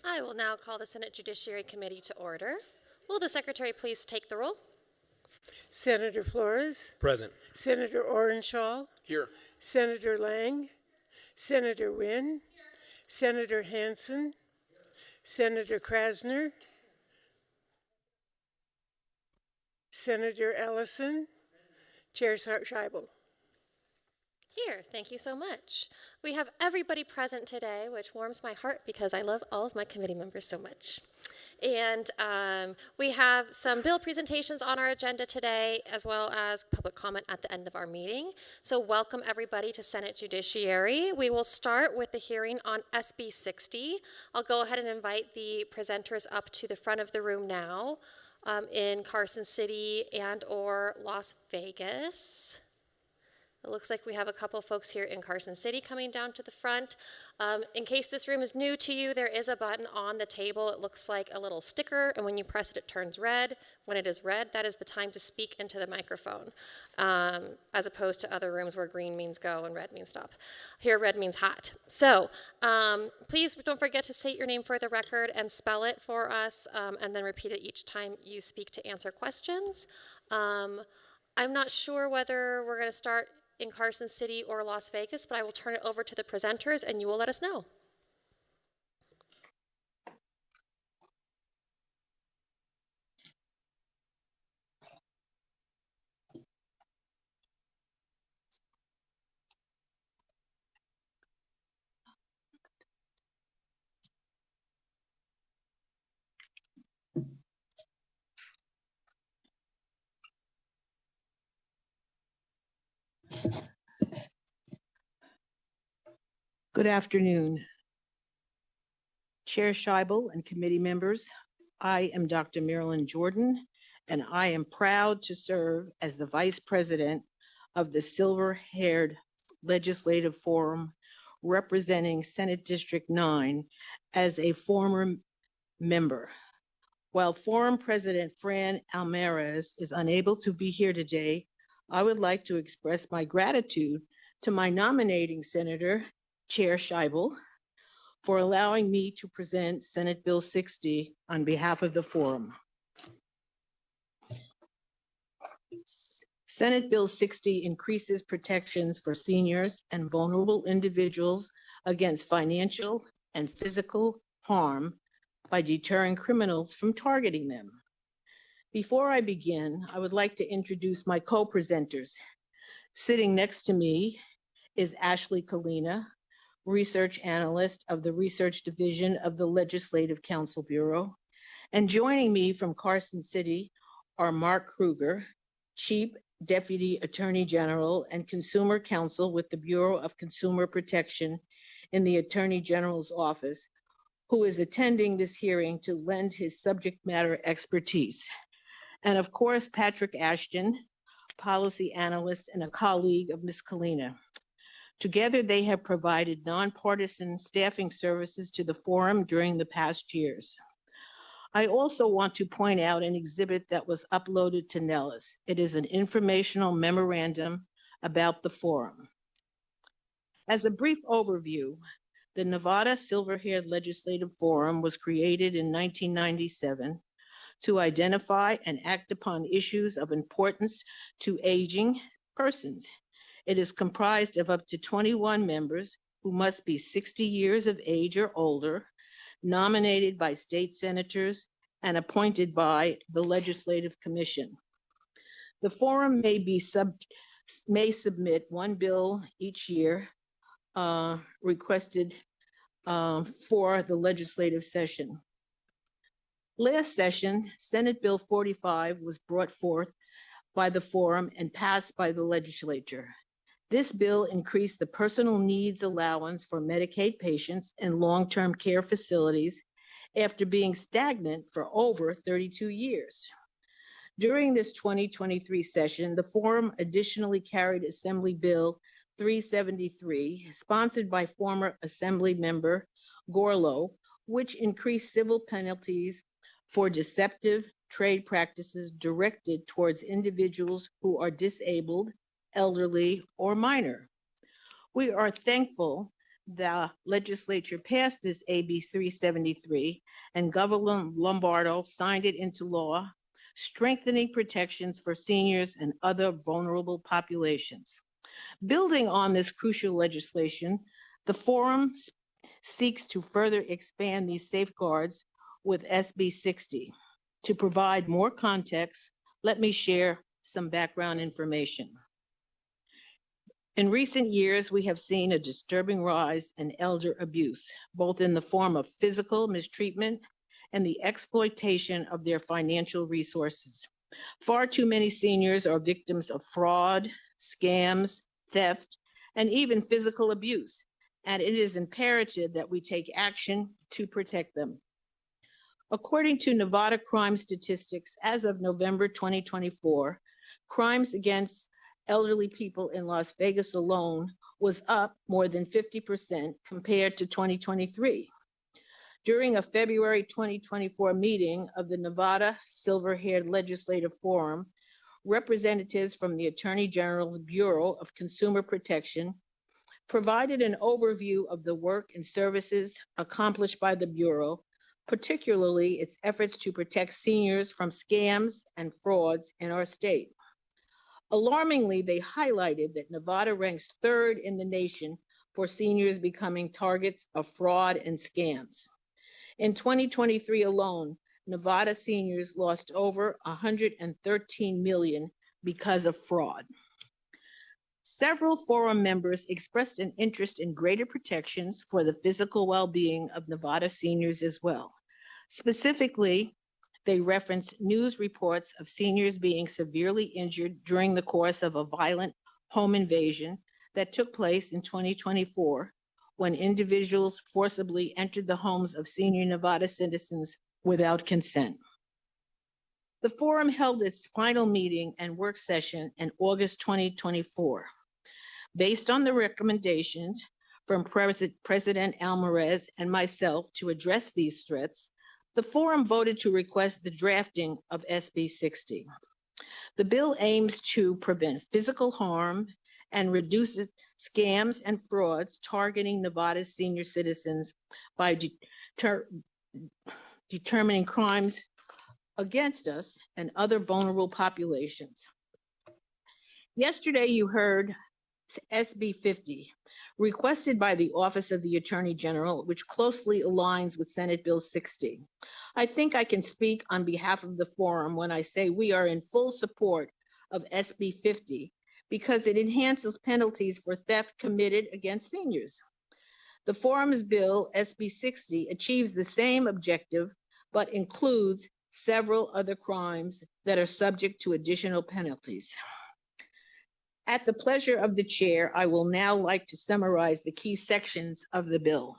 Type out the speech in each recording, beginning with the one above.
I will now call the Senate Judiciary Committee to order. Will the Secretary please take the roll? Senator Flores, Present. Senator Orenshaw, Here. Senator Lang, Senator Wynn, Senator Hansen, Senator Krasner, Senator Ellison, Chair Scheibel. Here, thank you so much. We have everybody present today, which warms my heart because I love all of my committee members so much. And we have some bill presentations on our agenda today, as well as public comment at the end of our meeting. So welcome everybody to Senate Judiciary. We will start with the hearing on SB 60. I'll go ahead and invite the presenters up to the front of the room now in Carson City and or Las Vegas. It looks like we have a couple folks here in Carson City coming down to the front. In case this room is new to you, there is a button on the table. It looks like a little sticker, and when you press it, it turns red. When it is red, that is the time to speak into the microphone, as opposed to other rooms where green means go and red means stop. Here, red means hot. So please don't forget to state your name for the record and spell it for us, and then repeat it each time you speak to answer questions. I'm not sure whether we're going to start in Carson City or Las Vegas, but I will turn it over to the presenters and you will let us know. Good afternoon. Chair Scheibel and committee members, I am Dr. Marilyn Jordan, and I am proud to serve as the Vice President of the Silver-Haired Legislative Forum, representing Senate District 9 as a former member. While Forum President Fran Almaraz is unable to be here today, I would like to express my gratitude to my nominating Senator, Chair Scheibel, for allowing me to present Senate Bill 60 on behalf of the Forum. Senate Bill 60 increases protections for seniors and vulnerable individuals against financial and physical harm by deterring criminals from targeting them. Before I begin, I would like to introduce my co-presenters. Sitting next to me is Ashley Kalina, Research Analyst of the Research Division of the Legislative Council Bureau. And joining me from Carson City are Mark Kruger, Chief Deputy Attorney General and Consumer Counsel with the Bureau of Consumer Protection in the Attorney General's Office, who is attending this hearing to lend his subject matter expertise. And of course, Patrick Ashton, Policy Analyst and a colleague of Ms. Kalina. Together, they have provided nonpartisan staffing services to the Forum during the past years. I also want to point out an exhibit that was uploaded to Nellis. It is an informational memorandum about the Forum. As a brief overview, the Nevada Silver-Haired Legislative Forum was created in 1997 to identify and act upon issues of importance to aging persons. It is comprised of up to 21 members who must be 60 years of age or older, nominated by state senators and appointed by the Legislative Commission. The Forum may submit one bill each year requested for the legislative session. Last session, Senate Bill 45 was brought forth by the Forum and passed by the legislature. This bill increased the personal needs allowance for Medicaid patients in long-term care facilities after being stagnant for over 32 years. During this 2023 session, the Forum additionally carried Assembly Bill 373, sponsored by former Assembly member Gorlow, which increased civil penalties for deceptive trade practices directed towards individuals who are disabled, elderly, or minor. We are thankful the legislature passed this AB 373 and Governor Lombardo signed it into law, strengthening protections for seniors and other vulnerable populations. Building on this crucial legislation, the forum seeks to further expand these safeguards with SB 60. To provide more context, let me share some background information. In recent years, we have seen a disturbing rise in elder abuse, both in the form of physical mistreatment and the exploitation of their financial resources. Far too many seniors are victims of fraud, scams, theft, and even physical abuse, and it is imperative that we take action to protect them. According to Nevada crime statistics, as of November 2024, crimes against elderly people in Las Vegas alone was up more than 50% compared to 2023. During a February 2024 meeting of the Nevada Silver-Haired Legislative Forum, representatives from the Attorney General's Bureau of Consumer Protection provided an overview of the work and services accomplished by the Bureau, particularly its efforts to protect seniors from scams and frauds in our state. Alarmingly, they highlighted that Nevada ranks third in the nation for seniors becoming targets of fraud and scams. In 2023 alone, Nevada seniors lost over $113 million because of fraud. Several forum members expressed an interest in greater protections for the physical well-being of Nevada seniors as well. Specifically, they referenced news reports of seniors being severely injured during the course of a violent home invasion that took place in 2024 when individuals forcibly entered the homes of senior Nevada citizens without consent. The forum held its final meeting and work session in August 2024. Based on the recommendations from President Alvarez and myself to address these threats, the forum voted to request the drafting of SB 60. The bill aims to prevent physical harm and reduce scams and frauds targeting Nevada's senior citizens by determining crimes against us and other vulnerable populations. Yesterday, you heard SB 50, requested by the Office of the Attorney General, which closely aligns with Senate Bill 60. I think I can speak on behalf of the forum when I say we are in full support of SB 50 because it enhances penalties for theft committed against seniors. The forum's bill, SB 60, achieves the same objective, but includes several other crimes that are subject to additional penalties. At the pleasure of the chair, I will now like to summarize the key sections of the bill.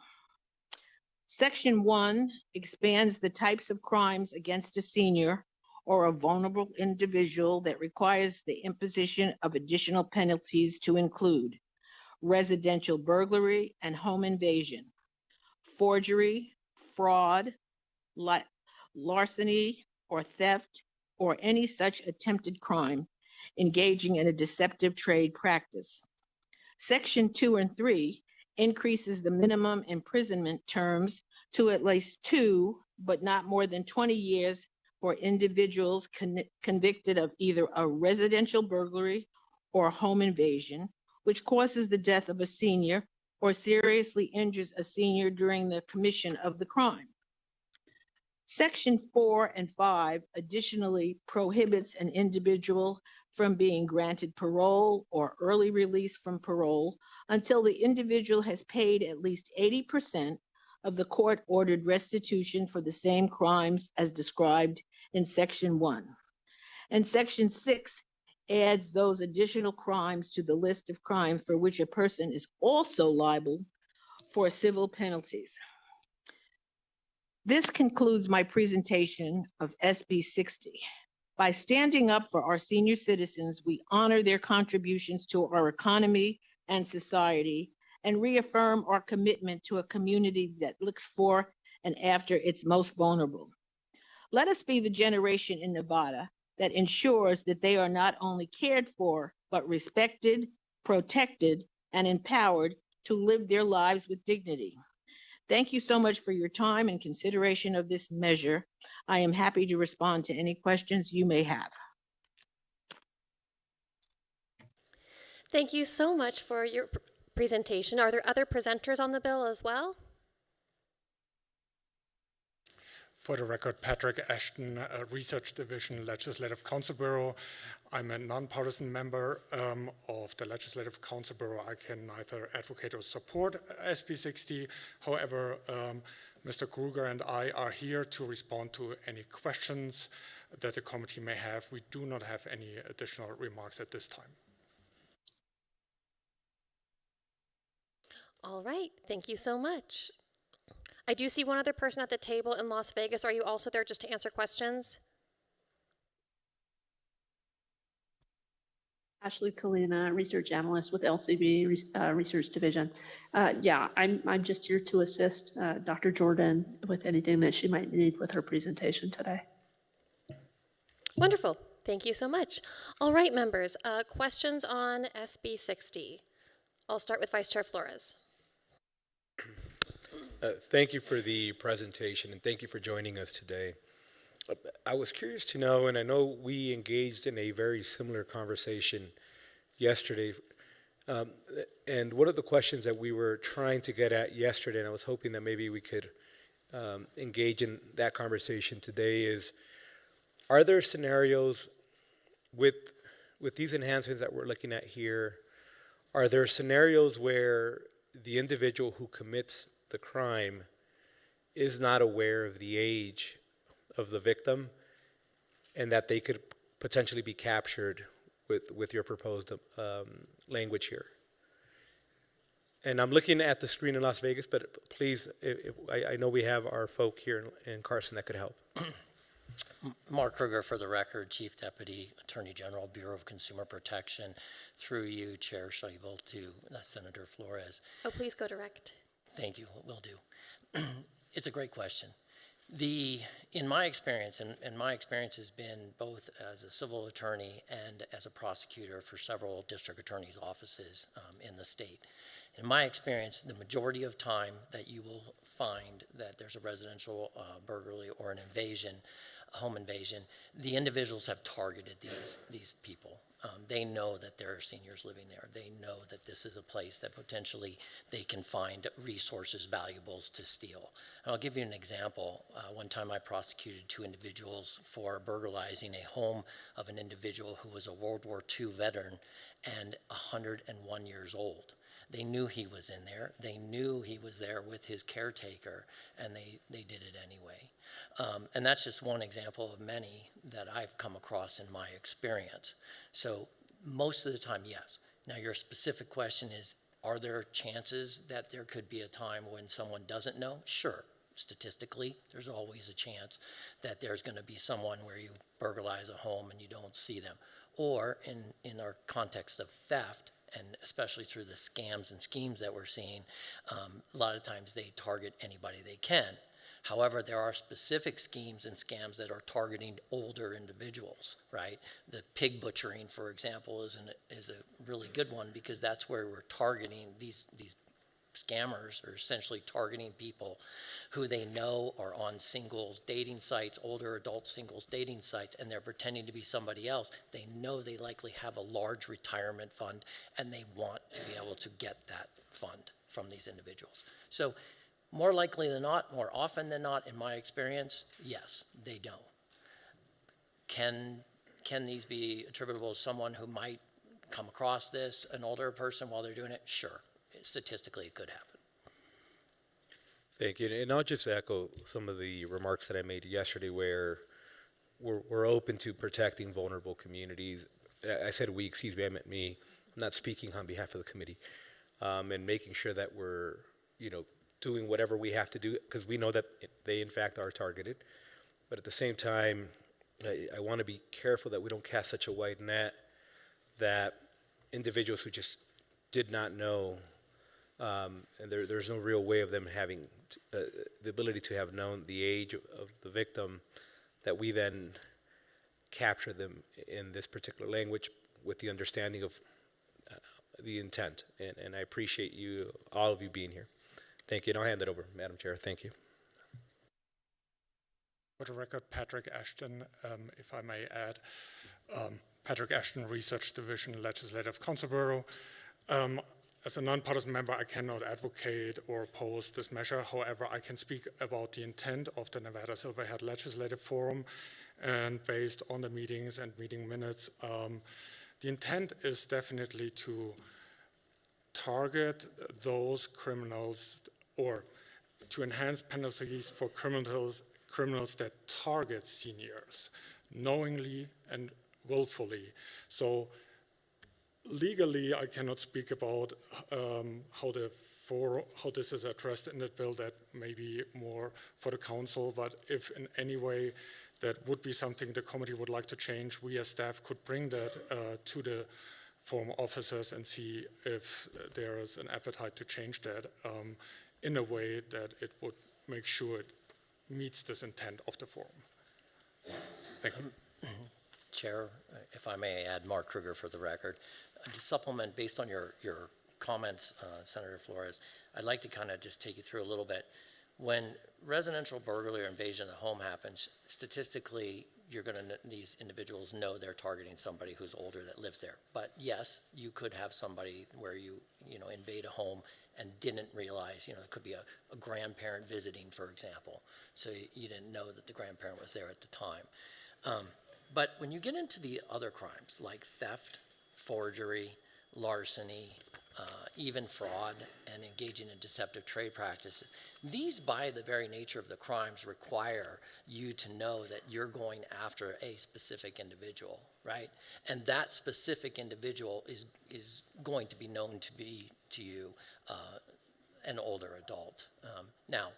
Section 1 expands the types of crimes against a senior or a vulnerable individual that requires the imposition of additional penalties to include residential burglary and home invasion, forgery, fraud, larceny or theft, or any such attempted crime engaging in a deceptive trade practice. Section 2 and 3 increases the minimum imprisonment terms to at least 2, but not more than 20 years for individuals convicted of either a residential burglary or home invasion, which causes the death of a senior or seriously injures a senior during the commission of the crime. Section 4 and 5 additionally prohibits an individual from being granted parole or early release from parole until the individual has paid at least 80% of the court-ordered restitution for the same crimes as described in Section 1. And Section 6 adds those additional crimes to the list of crimes for which a person is also liable for civil penalties. This concludes my presentation of SB 60. By standing up for our senior citizens, we honor their contributions to our economy and society and reaffirm our commitment to a community that looks for and after its most vulnerable. Let us be the generation in Nevada that ensures that they are not only cared for, but respected, protected, and empowered to live their lives with dignity. Thank you so much for your time and consideration of this measure. I am happy to respond to any questions you may have. Thank you so much for your presentation. Are there other presenters on the bill as well? For the record, Patrick Ashton, Research Division, Legislative Council Bureau. I'm a nonpartisan member of the Legislative Council Bureau. I can neither advocate or support SB 60. However, Mr. Kruger and I are here to respond to any questions that the committee may have. We do not have any additional remarks at this time. All right, thank you so much. I do see one other person at the table in Las Vegas. Are you also there just to answer questions? Ashley Kalina, research analyst with LCB Research Division. Yeah, I'm just here to assist Dr. Jordan with anything that she might need with her presentation today. Wonderful. Thank you so much. All right, members, questions on SB 60. I'll start with Vice Chair Flores. Thank you for the presentation and thank you for joining us today. I was curious to know, and I know we engaged in a very similar conversation yesterday, and one of the questions that we were trying to get at yesterday, and I was hoping that maybe we could engage in that conversation today, is are there scenarios with these enhancements that we're looking at here, are there scenarios where the individual who commits the crime is not aware of the age of the victim and that they could potentially be captured with your proposed language here? And I'm looking at the screen in Las Vegas, but please, I know we have our folk here in Carson that could help. Mark Kruger, for the record, Chief Deputy Attorney General, Bureau of Consumer Protection. Through you, Chair Scheibel, to Senator Flores. Oh, please go direct. Thank you, will do. It's a great question. In my experience, and my experience has been both as a civil attorney and as a prosecutor for several district attorneys' offices in the state. In my experience, the majority of time that you will find that there's a residential burglary or an invasion, a home invasion, the individuals have targeted these people. They know that there are seniors living there. They know that this is a place that potentially they can find resources, valuables to steal. And I'll give you an example. One time I prosecuted 2 individuals for burglarizing a home of an individual who was a World War II veteran and 101 years old. They knew he was in there. They knew he was there with his caretaker, and they did it anyway. And that's just one example of many that I've come across in my experience. So most of the time, yes. Now, your specific question is, are there chances that there could be a time when someone doesn't know? Sure. Statistically, there's always a chance that there's going to be someone where you burglarize a home and you don't see them. Or in our context of theft, and especially through the scams and schemes that we're seeing, a lot of times they target anybody they can. However, there are specific schemes and scams that are targeting older individuals, right? The pig butchering, for example, is a really good one because that's where we're targeting these scammers are essentially targeting people who they know are on singles dating sites, older adult singles dating sites, and they're pretending to be somebody else. They know they likely have a large retirement fund, and they want to be able to get that fund from these individuals. So more likely than not, more often than not, in my experience, yes, they don't. Can these be attributable to someone who might come across this, an older person, while they're doing it? Sure. Statistically, it could happen. Thank you. And I'll just echo some of the remarks that I made yesterday where we're open to protecting vulnerable communities. I said we, excuse me, I meant me. I'm not speaking on behalf of the committee. And making sure that we're, doing whatever we have to do because we know that they, in fact, are targeted. But at the same time, I want to be careful that we don't cast such a wide net that individuals who just did not know and there's no real way of them having the ability to have known the age of the victim, that we then capture them in this particular language with the understanding of the intent, and I appreciate you, all of you being here. Thank you, and I'll hand it over, Madam Chair. Thank you. For the record, Patrick Ashton, if I may add, Patrick Ashton, Research Division, Legislative Council Bureau. As a nonpartisan member, I cannot advocate or oppose this measure. However, I can speak about the intent of the Nevada Silverhead Legislative Forum, and based on the meetings and meeting minutes, the intent is definitely to target those criminals, or to enhance penalties for criminals that target seniors knowingly and willfully. So legally, I cannot speak about how this is addressed in the bill. That may be more for the council, but if in any way that would be something the committee would like to change, we as staff could bring that to the forum officers and see if there is an appetite to change that in a way that it would make sure it meets this intent of the forum. Thank you. Chair, if I may add, Mark Kruger for the record. To supplement, based on your comments, Senator Flores, I'd like to kind of just take you through a little bit. When residential burglary or invasion of the home happens, statistically, these individuals know they're targeting somebody who's older that lives there. But yes, you could have somebody where you invade a home and didn't realize, it could be a grandparent visiting, for example. So you didn't know that the grandparent was there at the time. But when you get into the other crimes like theft, forgery, larceny, even fraud, and engaging in deceptive trade practices, these, by the very nature of the crimes, require you to know that you're going after a specific individual, right? And that specific individual is going to be known to be to you an older adult. Now,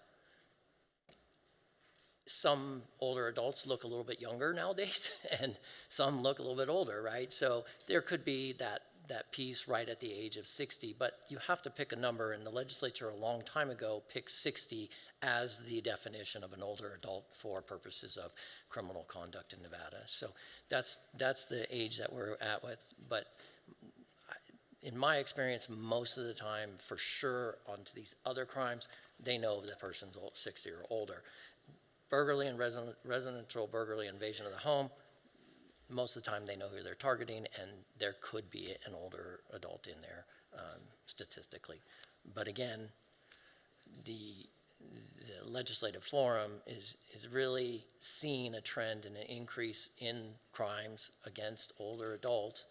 some older adults look a little bit younger nowadays, and some look a little bit older, right? So there could be that piece right at the age of 60, but you have to pick a number, and the legislature a long time ago picked 60 as the definition of an older adult for purposes of criminal conduct in Nevada. So that's the age that we're at with, but in my experience, most of the time, for sure, onto these other crimes, they know the person's 60 or older. Burglary and residential burglary, invasion of the home, most of the time they know who they're targeting, and there could be an older adult in there statistically. But again, the legislative forum is really seeing a trend and an increase in crimes against older adults,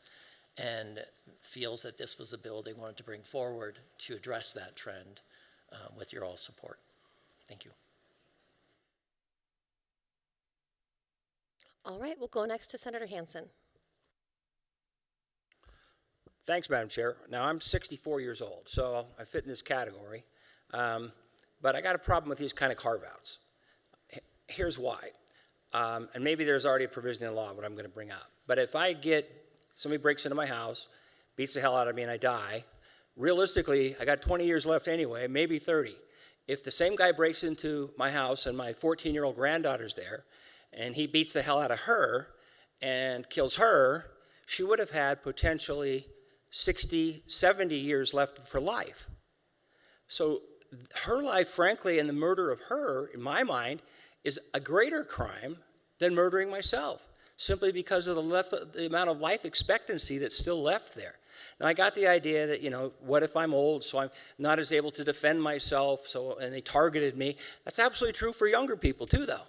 and feels that this was a bill they wanted to bring forward to address that trend with your all support. Thank you. All right, we'll go next to Senator Hansen. Thanks, Madam Chair. Now, I'm 64 years old, so I fit in this category. But I got a problem with these kind of carve-outs. Here's why. And maybe there's already a provision in law, what I'm going to bring up. But if somebody breaks into my house, beats the hell out of me, and I die, realistically, I got 20 years left anyway, maybe 30. If the same guy breaks into my house and my 14-year-old granddaughter's there, and he beats the hell out of her and kills her, she would have had potentially 60, 70 years left for life. So her life, frankly, and the murder of her, in my mind, is a greater crime than murdering myself, simply because of the amount of life expectancy that's still left there. Now, I got the idea that, what if I'm old, so I'm not as able to defend myself, and they targeted me. That's absolutely true for younger people, too, though.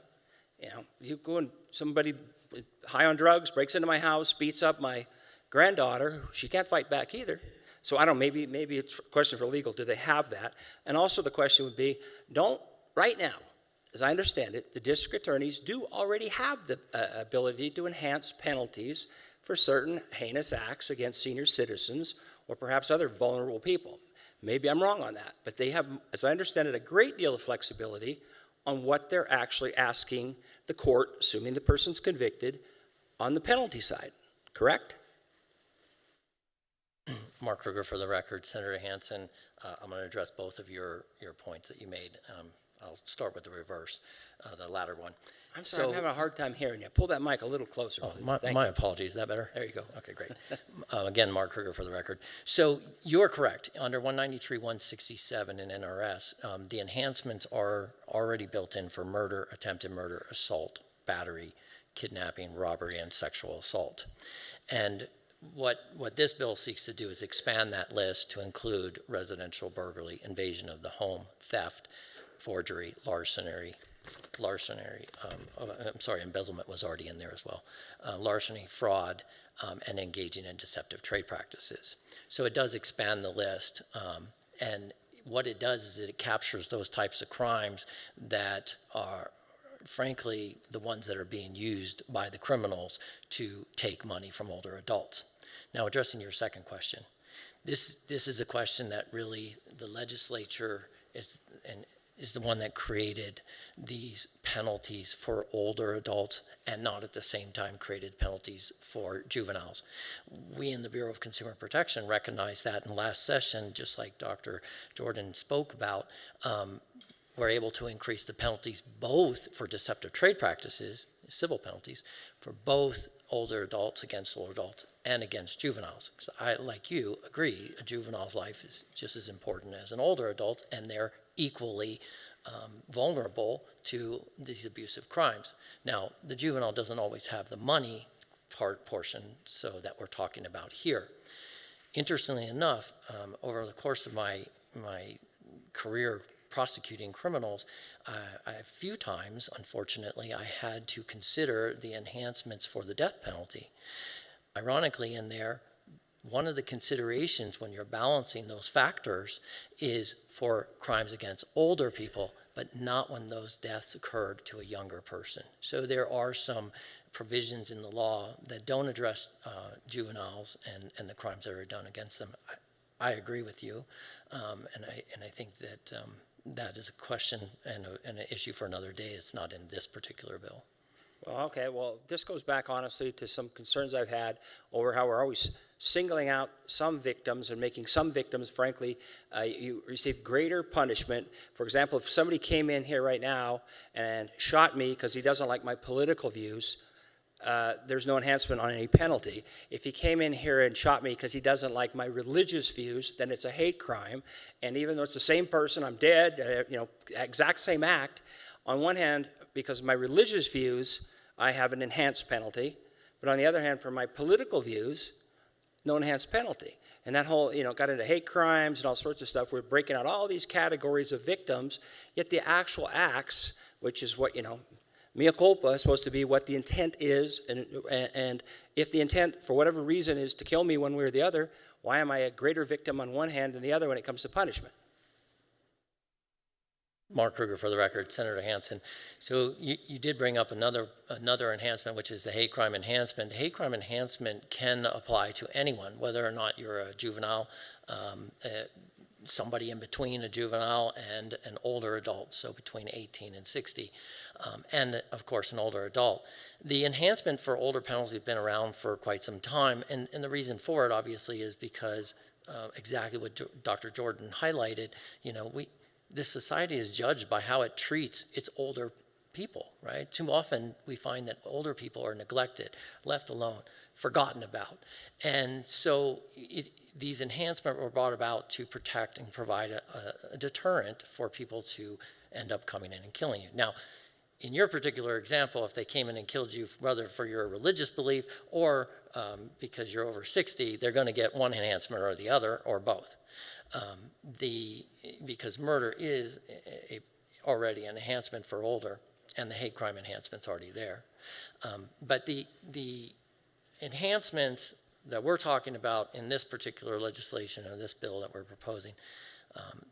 You go and somebody high on drugs breaks into my house, beats up my granddaughter. She can't fight back either. So I don't know, maybe it's a question for legal. Do they have that? And also the question would be, right now, as I understand it, the district attorneys do already have the ability to enhance penalties for certain heinous acts against senior citizens or perhaps other vulnerable people. Maybe I'm wrong on that, but they have, as I understand it, a great deal of flexibility on what they're actually asking the court, assuming the person's convicted, on the penalty side, correct? Mark Kruger for the record. Senator Hansen, I'm going to address both of your points that you made. I'll start with the reverse, the latter one. I'm sorry, I'm having a hard time hearing you. Pull that mic a little closer, please. Thank My you. apologies. Is that better? There you go. Okay, great. Again, Mark Kruger for the record. So you're correct. Under 193-167 in NRS, the enhancements are already built in for murder, attempted murder, assault, battery, kidnapping, robbery, and sexual assault. And what this bill seeks to do is expand that list to include residential burglary, invasion of the home, theft, forgery, embezzlement was already in there as well, larceny, fraud, and engaging in deceptive trade practices. So it does expand the list, and what it does is it captures those types of crimes that are, frankly, the ones that are being used by the criminals to take money from older adults. Now, addressing your second question, this is a question that really the legislature is the one that created these penalties for older adults and not at the same time created penalties for juveniles. We in the Bureau of Consumer Protection recognized that in last session, just like Dr. Jordan spoke about, we're able to increase the penalties both for deceptive trade practices, civil penalties, for both older adults against older adults and against juveniles. Because I, like you, agree a juvenile's life is just as important as an older adult, and they're equally vulnerable to these abusive crimes. Now, the juvenile doesn't always have the money portion so that we're talking about here. Interestingly enough, over the course of my career prosecuting criminals, a few times, unfortunately, I had to consider the enhancements for the death penalty. Ironically, in there, one of the considerations when you're balancing those factors is for crimes against older people, but not when those deaths occurred to a younger person. So there are some provisions in the law that don't address juveniles and the crimes that are done against them. I agree with you, and I think that that is a question and an issue for another day. It's not in this particular bill. Well, okay. Well, this goes back, honestly, to some concerns I've had over how we're always singling out some victims and making some victims, frankly, you receive greater punishment. For example, if somebody came in here right now and shot me because he doesn't like my political views, there's no enhancement on any penalty. If he came in here and shot me because he doesn't like my religious views, then it's a hate crime. And even though it's the same person, I'm dead, exact same act. On one hand, because of my religious views, I have an enhanced penalty. But on the other hand, for my political views, no enhanced penalty. And that whole, got into hate crimes and all sorts of stuff. We're breaking out all these categories of victims, yet the actual acts, which is what, mea culpa is supposed to be what the intent is. And if the intent, for whatever reason, is to kill me one way or the other, why am I a greater victim on one hand than the other when it comes to punishment? Mark Kruger for the record, Senator Hansen. So you did bring up another enhancement, which is the hate crime enhancement. The hate crime enhancement can apply to anyone, whether or not you're a juvenile, somebody in between a juvenile and an older adult, so between 18 and 60, and of course an older adult. The enhancement for older penalties has been around for quite some time, and the reason for it obviously is because exactly what Dr. Jordan highlighted, this society is judged by how it treats its older people, right? Too often we find that older people are neglected, left alone, forgotten about. And so these enhancements were brought about to protect and provide a deterrent for people to end up coming in and killing you. Now, in your particular example, if they came in and killed you, whether for your religious belief or because you're over 60, they're going to get one enhancement or the other, or both. Because murder is already an enhancement for older, and the hate crime enhancement's already there. But the enhancements that we're talking about in this particular legislation or this bill that we're proposing,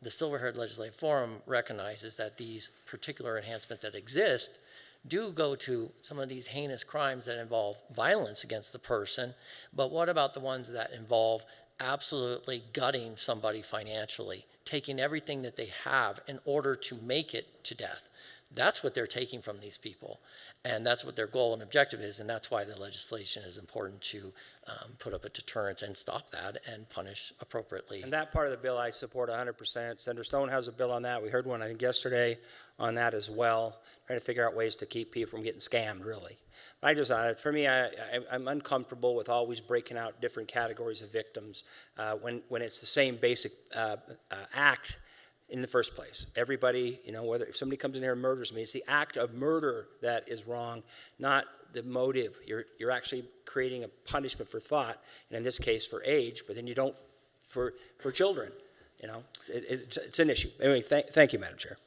the Silver-Haired Legislative Forum recognizes that these particular enhancements that exist do go to some of these heinous crimes that involve violence against the person, but what about the ones that involve absolutely gutting somebody financially, taking everything that they have in order to make it to death? That's what they're taking from these people, and that's what their goal and objective is, and that's why the legislation is important to put up a deterrence and stop that and punish appropriately. And that part of the bill I support 100%. Senator Stone has a bill on that. We heard one, I think, yesterday on that as well, trying to figure out ways to keep people from getting scammed, really. I just, for me, I'm uncomfortable with always breaking out different categories of victims when it's the same basic act in the first place. Everybody, whether if somebody comes in here and murders me, it's the act of murder that is wrong, not the motive. You're actually creating a punishment for thought, and in this case for age, but then you don't for children. It's an issue. Anyway, thank you, Madam Chair.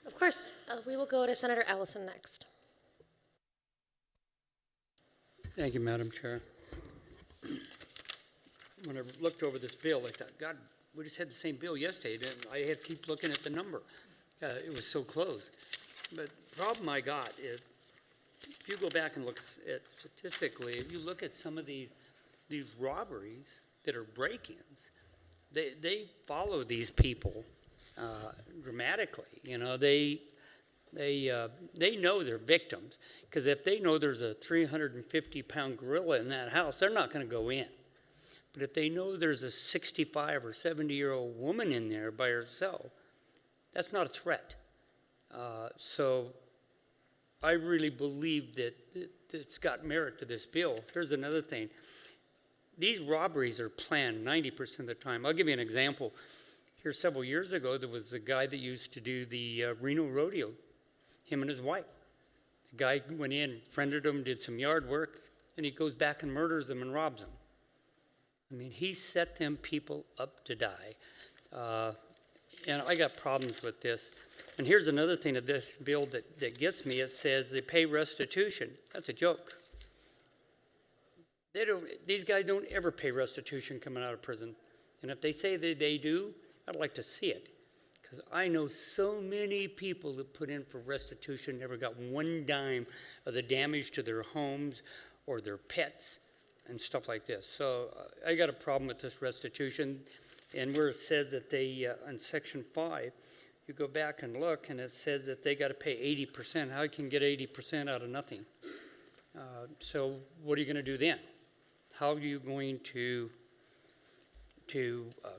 Of course, we will go to Senator Ellison next. Thank you, Madam Chair. When I looked over this bill, I thought, God, we just had the same bill yesterday, and I had to keep looking at the number. It was so close. But the problem I got is, if you go back and look at statistically, if you look at some of these robberies that are break-ins, they follow these people dramatically. They know they're victims, because if they know there's a 350-pound gorilla in that house, they're not going to go in. But if they know there's a 65 or 70-year-old woman in there by herself, that's not a threat. So I really believe that it's got merit to this bill. Here's another thing. These robberies are planned 90% of the time. I'll give you an example. Here several years ago, there was a guy that used to do the Reno rodeo, him and his wife. The guy went in, friended him, did some yard work, and he goes back and murders them and robs them. I mean, he set them people up to die. And I got problems with this. And here's another thing of this bill that gets me. It says they pay restitution. That's a joke. These guys don't ever pay restitution coming out of prison. And if they say that they do, I'd like to see it. Because I know so many people that put in for restitution never got one dime of the damage to their homes or their pets and stuff like this. So I got a problem with this restitution. And where it says that they, on Section 5, you go back and look, and it says that they got to pay 80%. How can you get 80% out of nothing? So what are you going to do then? How are you going to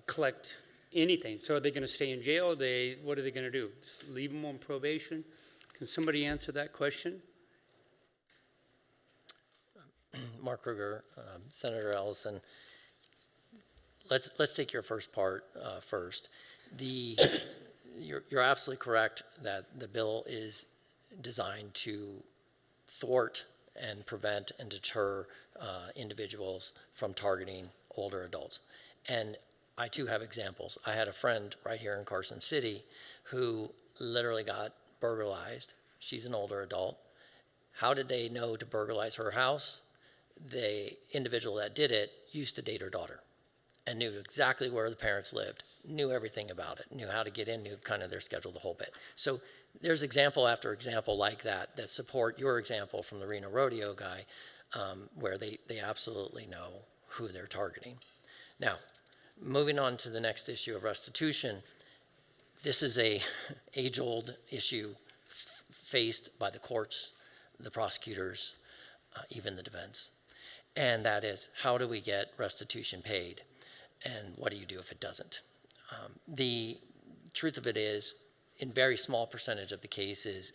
collect anything? So are they going to stay in jail? What are they going to do? Just leave them on probation? Can somebody answer that question? Mark Kruger, Senator Ellison, let's take your first part first. You're absolutely correct that the bill is designed to thwart and prevent and deter individuals from targeting older adults. And I too have examples. I had a friend right here in Carson City who literally got burglarized. She's an older adult. How did they know to burglarize her house? The individual that did it used to date her daughter and knew exactly where the parents lived, knew everything about it, knew how to get in, knew kind of their schedule the whole bit. So there's example after example like that that support your example from the Reno Rodeo guy, where they absolutely know who they're targeting. Now, moving on to the next issue of restitution, this is a age-old issue faced by the courts, the prosecutors, even the defense. And that is, how do we get restitution paid? And what do you do if it doesn't? The truth of it is, in very small percentage of the cases,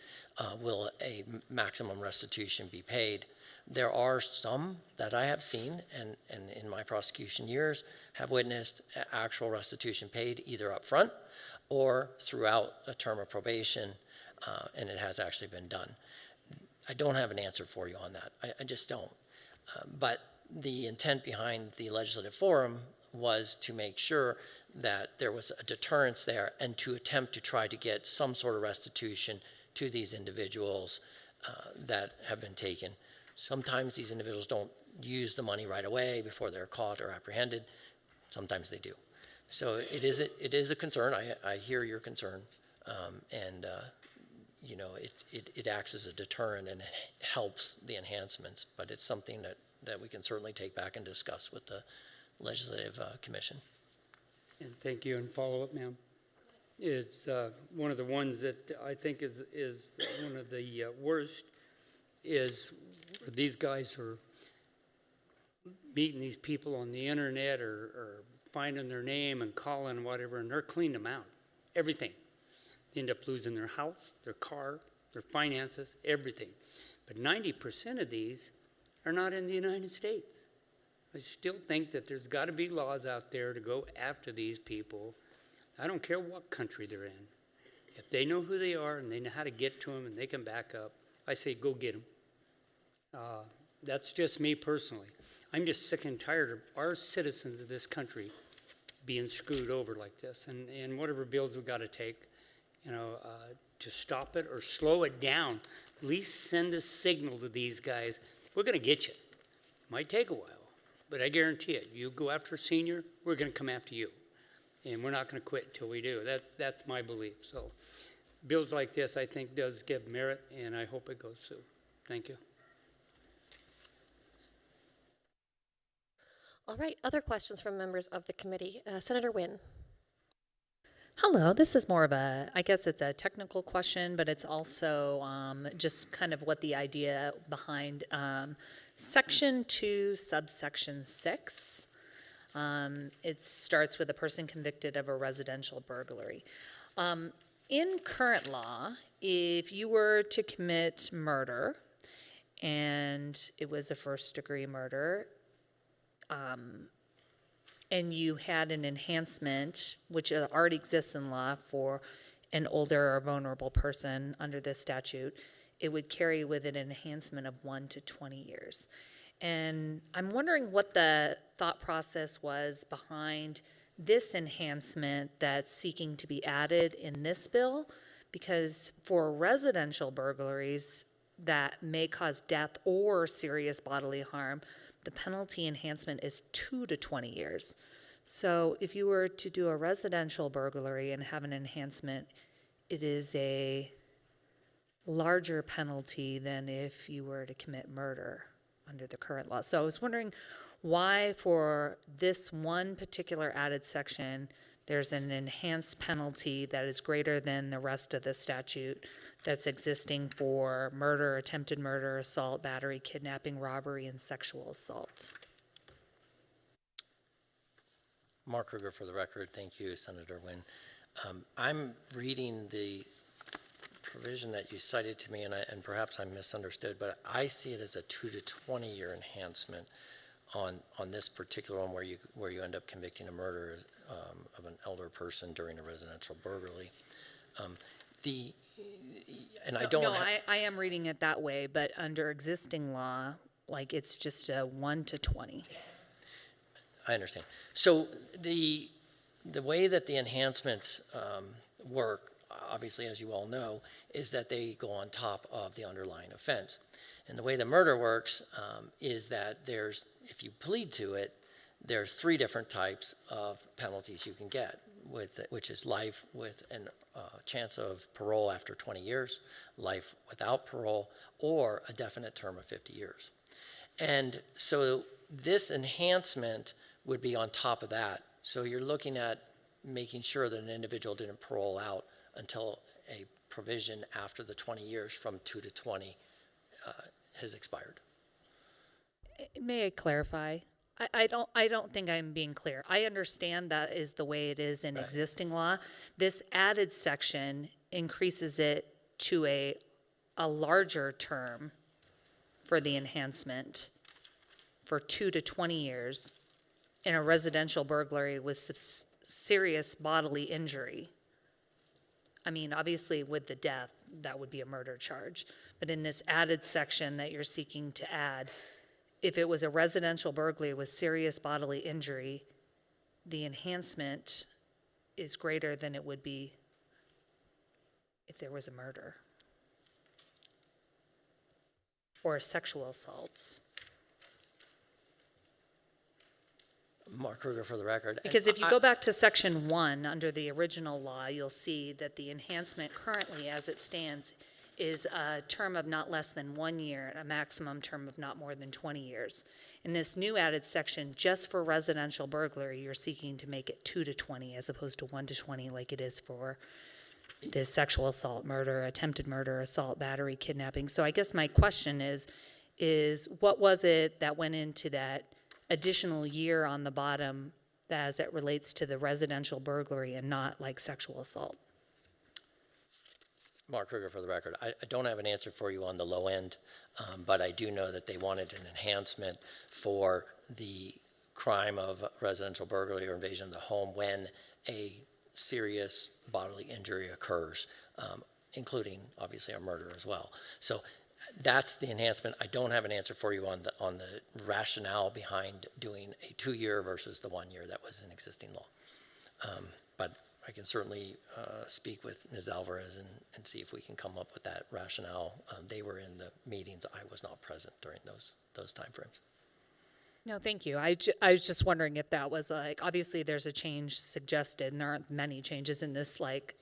will a maximum restitution be paid. There are some that I have seen, and in my prosecution years, have witnessed actual restitution paid either up front or throughout a term of probation, and it has actually been done. I don't have an answer for you on that. I just don't. But the intent behind the legislative forum was to make sure that there was a deterrence there and to attempt to try to get some sort of restitution to these individuals that have been taken. Sometimes these individuals don't use the money right away before they're caught or apprehended. Sometimes they do. So it is a concern. I hear your concern, and you know, it acts as a deterrent and it helps the enhancements, but it's something that we can certainly take back and discuss with the Legislative Commission. And thank you, and follow up, ma'am. is one of the ones that I think is one of the worst, is these guys are meeting these people on the internet or finding their name and calling whatever, and they're cleaning them out, everything. They end up losing their house, their car, their finances, everything. But 90% of these are not in the United States. I still think that there's got to be laws out there to go after these people. I don't care what country they're in. If they know who they are and they know how to get to them and they can back up, I say go get them. That's just me personally. I'm just sick and tired of our citizens of this country being screwed over like this. And whatever bills we've got to take, to stop it or slow it down, at least send a signal to these guys, we're going to get you. Might take a while, but I guarantee it. You go after a senior, we're going to come after you. And we're not going to quit until we do. That's my belief. So bills like this, I think, does give merit, and I hope it goes through. Thank you. All right, other questions from members of the committee? Senator Wynn. Hello, this is more of a, I guess it's a technical question, but it's also just kind of what the idea behind Section 2, subsection 6. It starts with a person convicted of a residential burglary. In current law, if you were to commit murder and it was a first-degree murder, and you had an enhancement, which already exists in law for an older or vulnerable person under this statute, it would carry with it an enhancement of 1 to 20 years. And I'm wondering what the thought process was behind this enhancement that's seeking to be added in this bill, because for residential burglaries that may cause death or serious bodily harm, the penalty enhancement is 2 to 20 years. So if you were to do a residential burglary and have an enhancement, it is a larger penalty than if you were to commit murder under the current law. So I was wondering why for this one particular added section, there's an enhanced penalty that is greater than the rest of the statute that's existing for murder, attempted murder, assault, battery, kidnapping, robbery, and sexual assault. Mark Kruger for the record. Thank you, Senator Wynn. I'm reading the provision that you cited to me, and perhaps I misunderstood, but I see it as a 2 to 20 year enhancement on this particular one where you end up convicting a murder of an elder person during a residential burglary. I am reading it that way, but under existing law, like it's just a 1 to 20. I understand. So the way that the enhancements work, obviously, as you all know, is that they go on top of the underlying offense. And the way the murder works is that if you plead to it, there's 3 different types of penalties you can get, which is life with a chance of parole after 20 years, life without parole, or a definite term of 50 years. And so this enhancement would be on top of that. So you're looking at making sure that an individual didn't parole out until a provision after the 20 years from 2 to 20 has expired. May I clarify? I don't think I'm being clear. I understand that is the way it is in existing law. This added section increases it to a larger term for the enhancement for 2 to 20 years in a residential burglary with serious bodily injury. I mean, obviously with the death, that would be a murder charge. But in this added section that you're seeking to add, if it was a residential burglary with serious bodily injury, the enhancement is greater than it would be if there was a murder or a sexual assault. Mark Kruger for the record. Because if you go back to Section 1 under the original law, you'll see that the enhancement currently as it stands is a term of not less than 1 year and a maximum term of not more than 20 years. In this new added section, just for residential burglary, you're seeking to make it 2 to 20 as opposed to 1 to 20 like it is for this sexual assault, murder, attempted murder, assault, battery, kidnapping. So I guess my question is what was it that went into that additional year on the bottom as it relates to the residential burglary and not like sexual assault? Mark Kruger for the record. I don't have an answer for you on the low end, but I do know that they wanted an enhancement for the crime of residential burglary or invasion of the home when a serious bodily injury occurs, including obviously a murder as well. So that's the enhancement. I don't have an answer for you on the rationale behind doing a 2-year versus the 1 year that was in existing law. But I can certainly speak with Ms. Alvarez and see if we can come up with that rationale. They were in the meetings. I was not present during those timeframes. No, thank you. I was just wondering if that was like, obviously there's a change suggested and there aren't many changes in this like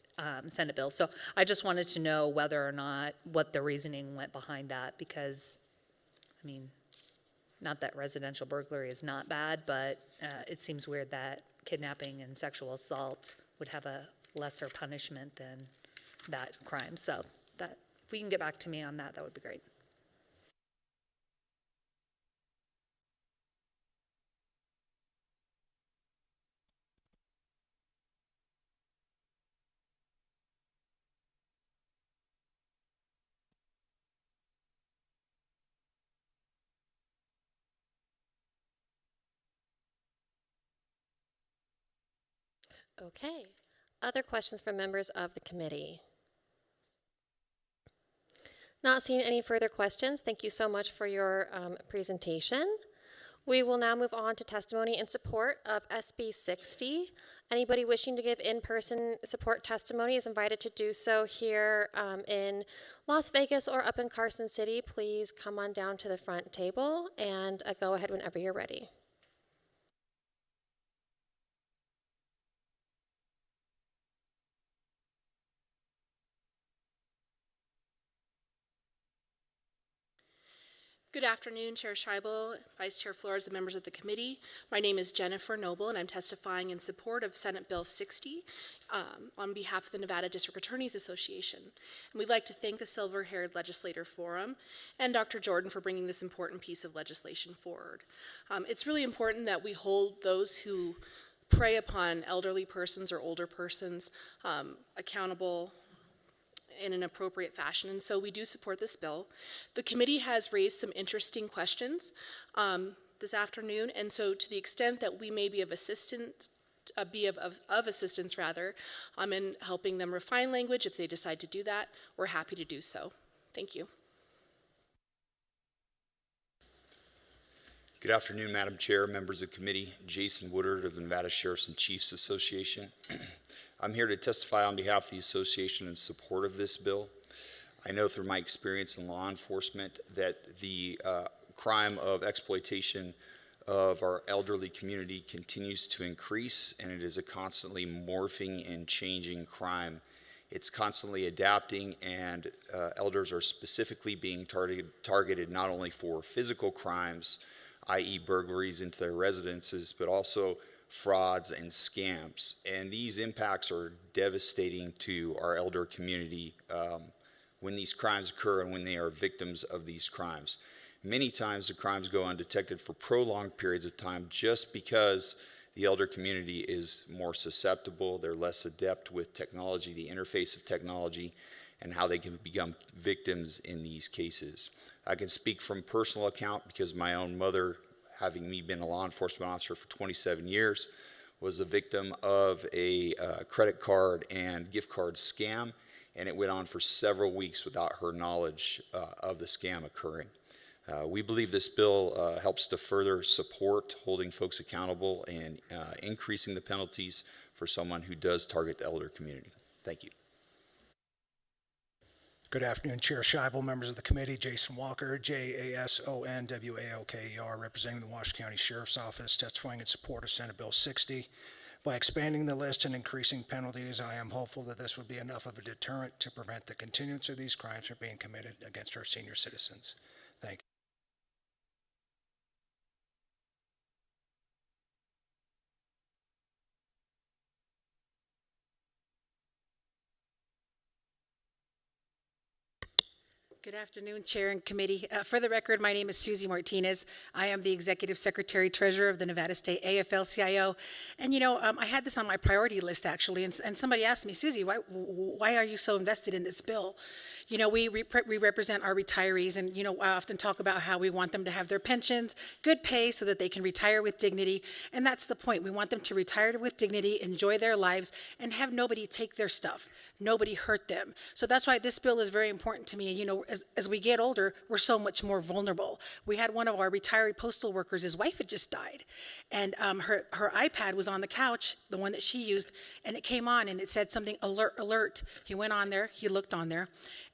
Senate bill. So I just wanted to know whether or not what the reasoning went behind that, because I mean, not that residential burglary is not bad, but it seems weird that kidnapping and sexual assault would have a lesser punishment than that crime. So that, if we can get back to me on that, that would be great. Okay. Other questions from members of the committee? Not seeing any further questions. Thank you so much for your presentation. We will now move on to testimony in support of SB 60. Anybody wishing to give in-person support testimony is invited to do so here in Las Vegas or up in Carson City. Please come on down to the front table and go ahead whenever you're ready. Good afternoon, Chair Scheibel, Vice Chair Flores, and members of the committee. My name is Jennifer Noble, and I'm testifying in support of Senate Bill 60 on behalf of the Nevada District Attorneys Association. And we'd like to thank the Silver-Haired Legislator Forum and Dr. Jordan for bringing this important piece of legislation forward. It's really important that we hold those who prey upon elderly persons or older persons accountable in an appropriate fashion, and so we do support this bill. The committee has raised some interesting questions this afternoon, and so to the extent that we may be of assistance, in helping them refine language if they decide to do that, we're happy to do so. Thank you. Good afternoon, Madam Chair, members of the committee. Jason Woodard of the Nevada Sheriffs and Chiefs Association. I'm here to testify on behalf of the association in support of this bill. I know through my experience in law enforcement that the crime of exploitation of our elderly community continues to increase, and it is a constantly morphing and changing crime. It's constantly adapting, and elders are specifically being targeted not only for physical crimes, i.e. burglaries into their residences, but also frauds and scams. And these impacts are devastating to our elder community when these crimes occur and when they are victims of these crimes. Many times the crimes go undetected for prolonged periods of time just because the elder community is more susceptible, they're less adept with technology, the interface of technology, and how they can become victims in these cases. I can speak from personal account because my own mother, having me been a law enforcement officer for 27 years, was the victim of a credit card and gift card scam, and it went on for several weeks without her knowledge of the scam occurring. We believe this bill helps to further support holding folks accountable and increasing the penalties for someone who does target the elder community. Thank you. Good afternoon, Chair Scheibel, members of the committee. Jason Walker, Jasonwalker, representing the Washington County Sheriff's Office, testifying in support of Senate Bill 60. By expanding the list and increasing penalties, I am hopeful that this would be enough of a deterrent to prevent the continuance of these crimes from being committed against our senior citizens. Thank you. Good afternoon, Chair and Committee. For the record, my name is Susie Martinez. I am the Executive Secretary Treasurer of the Nevada State AFL-CIO. And I had this on my priority list actually, and somebody asked me, Susie, why are you so invested in this bill? We represent our retirees, and I often talk about how we want them to have their pensions, good pay so that they can retire with dignity. And that's the point. We want them to retire with dignity, enjoy their lives, and have nobody take their stuff. Nobody hurt them. So that's why this bill is very important to me. As we get older, we're so much more vulnerable. We had one of our retiree postal workers, his wife had just died, and her iPad was on the couch, the one that she used, and it came on and it said something, alert, alert. He went on there, he looked on there,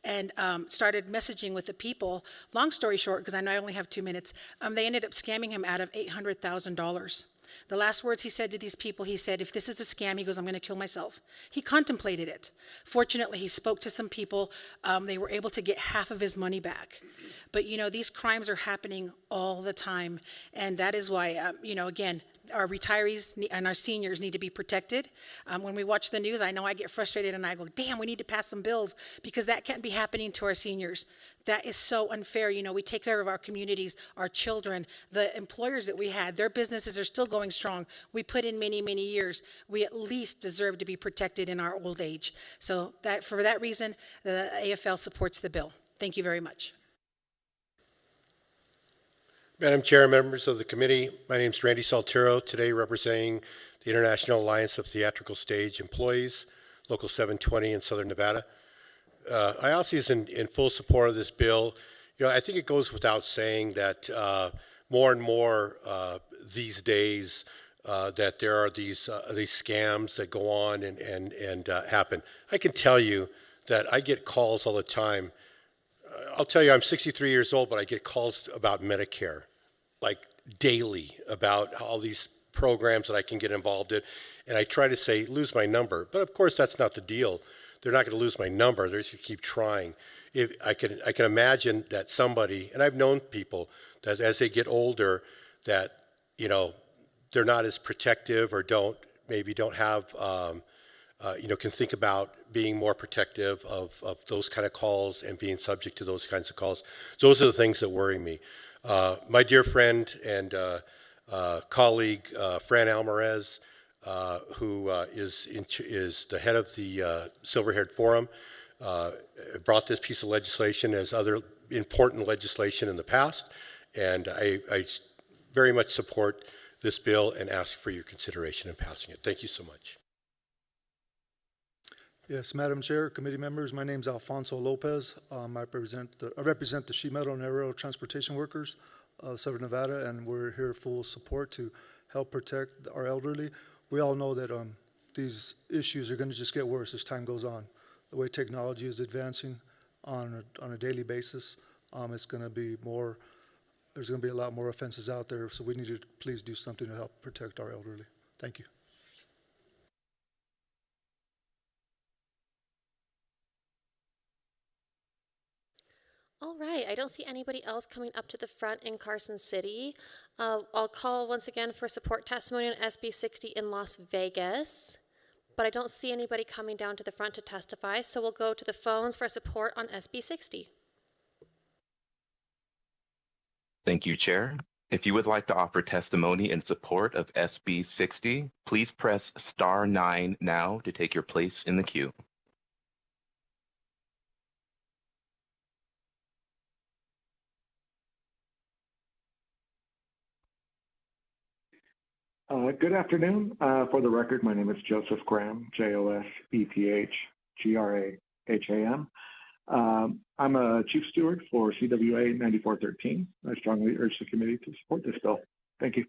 and started messaging with the people. Long story short, because I know I only have 2 minutes, they ended up scamming him out of $800,000. The last words he said to these people, he said, if this is a scam, he goes, I'm going to kill myself. He contemplated it. Fortunately, he spoke to some people. They were able to get half of his money back. But, these crimes are happening all the time. And that is why, again, our retirees and our seniors need to be protected. When we watch the news, I know I get frustrated and I go, damn, we need to pass some bills because that can't be happening to our seniors. That is so unfair. We take care of our communities, our children, the employers that we had, their businesses are still going strong. We put in many, many years. We at least deserve to be protected in our old age. So for that reason, the AFL supports the bill. Thank you very much. Madam Chair, members of the committee, my name is Randy Saltero, today representing the International Alliance of Theatrical Stage Employees, Local 720 in Southern Nevada. IALSI is in full support of this bill. I think it goes without saying that more and more these days that there are these scams that go on and happen. I can tell you that I get calls all the time. I'll tell you, I'm 63 years old, but I get calls about Medicare, like daily, about all these programs that I can get involved in. And I try to say, lose my number. But of course, that's not the deal. They're not going to lose my number. They're just going to keep trying. If I can imagine that somebody, and I've known people that as they get older, that, they're not as protective or maybe don't have, can think about being more protective of those kind of calls and being subject to those kinds of calls. Those are the things that worry me. My dear friend and colleague, Fran Alvarez, who is the head of the Silver-Haired Forum, brought this piece of legislation as other important legislation in the past, and I very much support this bill and ask for your consideration in passing it. Thank you so much. Yes, Madam Chair, committee members, my name is Alfonso Lopez. I represent the sheet metal and aerial transportation workers of Southern Nevada, and we're here full support to help protect our elderly. We all know that these issues are going to just get worse as time goes on. The way technology is advancing on a daily basis, it's going to be more. There's going to be a lot more offenses out there, so we need to please do something to help protect our elderly. Thank you. All right, I don't see anybody else coming up to the front in Carson City. I'll call once again for support testimony on SB 60 in Las Vegas, but I don't see anybody coming down to the front to testify, so we'll go to the phones for support on SB 60. Thank you, Chair. If you would like to offer testimony in support of SB 60, please press *9 now to take your place in the queue. Good afternoon. For the record, my name is Joseph Graham, JOSEPH-GRAHAM. I'm a chief steward for CWA 9413. I strongly urge the committee to support this bill. Thank you.